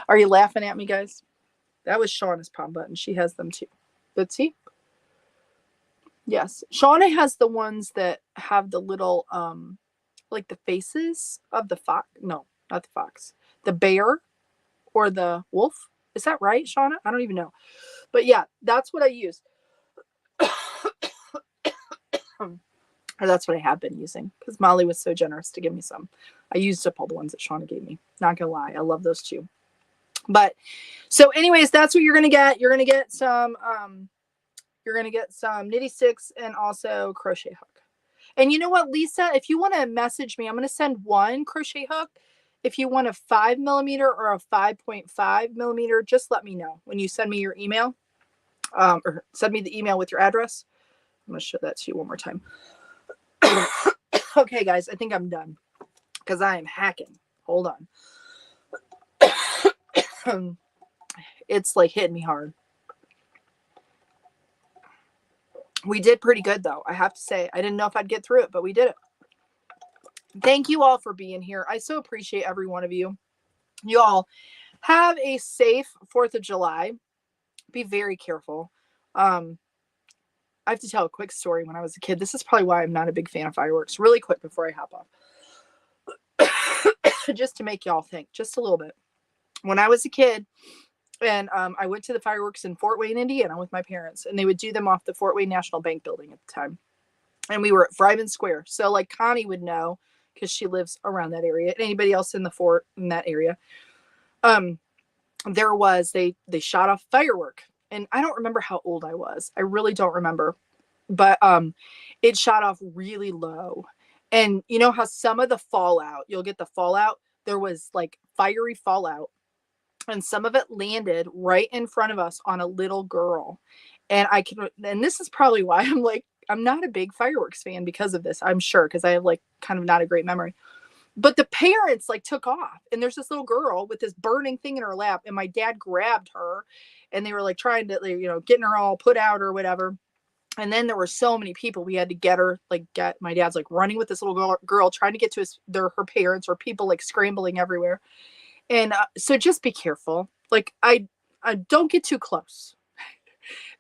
Are you laughing at me, guys? That was Shauna's palm button. She has them too. But see? Yes. Shauna has the ones that have the little, like the faces of the fox. No, not the fox. The bear or the wolf. Is that right, Shauna? I don't even know. But yeah, that's what I use. Or that's what I have been using because Molly was so generous to give me some. I used up all the ones that Shauna gave me. Not gonna lie, I love those too. But so, anyways, that's what you're gonna get. You're gonna get some knitty sticks and also crochet hook. And you know what, Lisa? If you want to message me, I'm gonna send one crochet hook. If you want a 5mm or a 5.5mm, just let me know when you send me your email. Or send me the email with your address. I'm gonna show that to you one more time. Okay, guys, I think I'm done because I am hacking. Hold on. It's like hitting me hard. We did pretty good, though. I have to say, I didn't know if I'd get through it, but we did it. Thank you all for being here. I so appreciate every one of you. You all have a safe 4th of July. Be very careful. I have to tell a quick story when I was a kid. This is probably why I'm not a big fan of fireworks. Really quick before I hop off. Just to make y'all think just a little bit. When I was a kid and I went to the fireworks in Fort Wayne, Indiana with my parents, and they would do them off the Fort Wayne National Bank building at the time. And we were at Fryman Square. So like Connie would know because she lives around that area. And anybody else in the fort in that area. There was, they shot off firework. And I don't remember how old I was. I really don't remember. But it shot off really low. And you know how some of the fallout, you'll get the fallout. There was like fiery fallout. And some of it landed right in front of us on a little girl. And this is probably why I'm not a big fireworks fan because of this, I'm sure, because I have like kind of not a great memory. But the parents like took off, and there's this little girl with this burning thing in her lap, and my dad grabbed her, and they were like trying to, getting her all put out or whatever. And then there were so many people, we had to get her, my dad's like running with this little girl trying to get to her parents, or people like scrambling everywhere. And so just be careful. Like I don't get too close.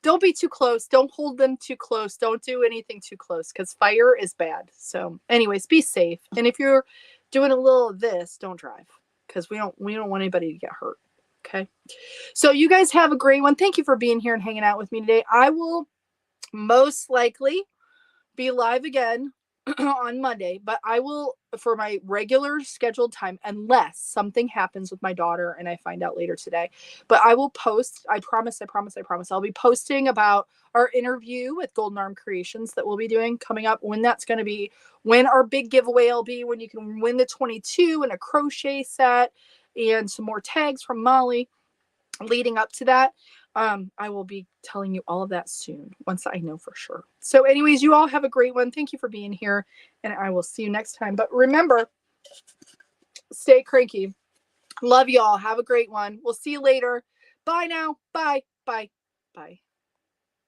Don't be too close. Don't hold them too close. Don't do anything too close because fire is bad. So anyways, be safe. And if you're doing a little of this, don't drive because we don't want anybody to get hurt. Okay. So you guys have a great one. Thank you for being here and hanging out with me today. I will most likely be live again on Monday, but I will, for my regular scheduled time, unless something happens with my daughter and I find out later today, but I will post, I promise. I'll be posting about our interview with Golden Arm Creations that we'll be doing coming up, when that's going to be, when our big giveaway will be, when you can win the 22 and a crochet set and some more tags from Molly leading up to that. I will be telling you all of that soon once I know for sure. So anyways, you all have a great one. Thank you for being here, and I will see you next time. But remember, stay cranky. Love y'all. Have a great one. We'll see you later. Bye now. Bye. Bye. Bye.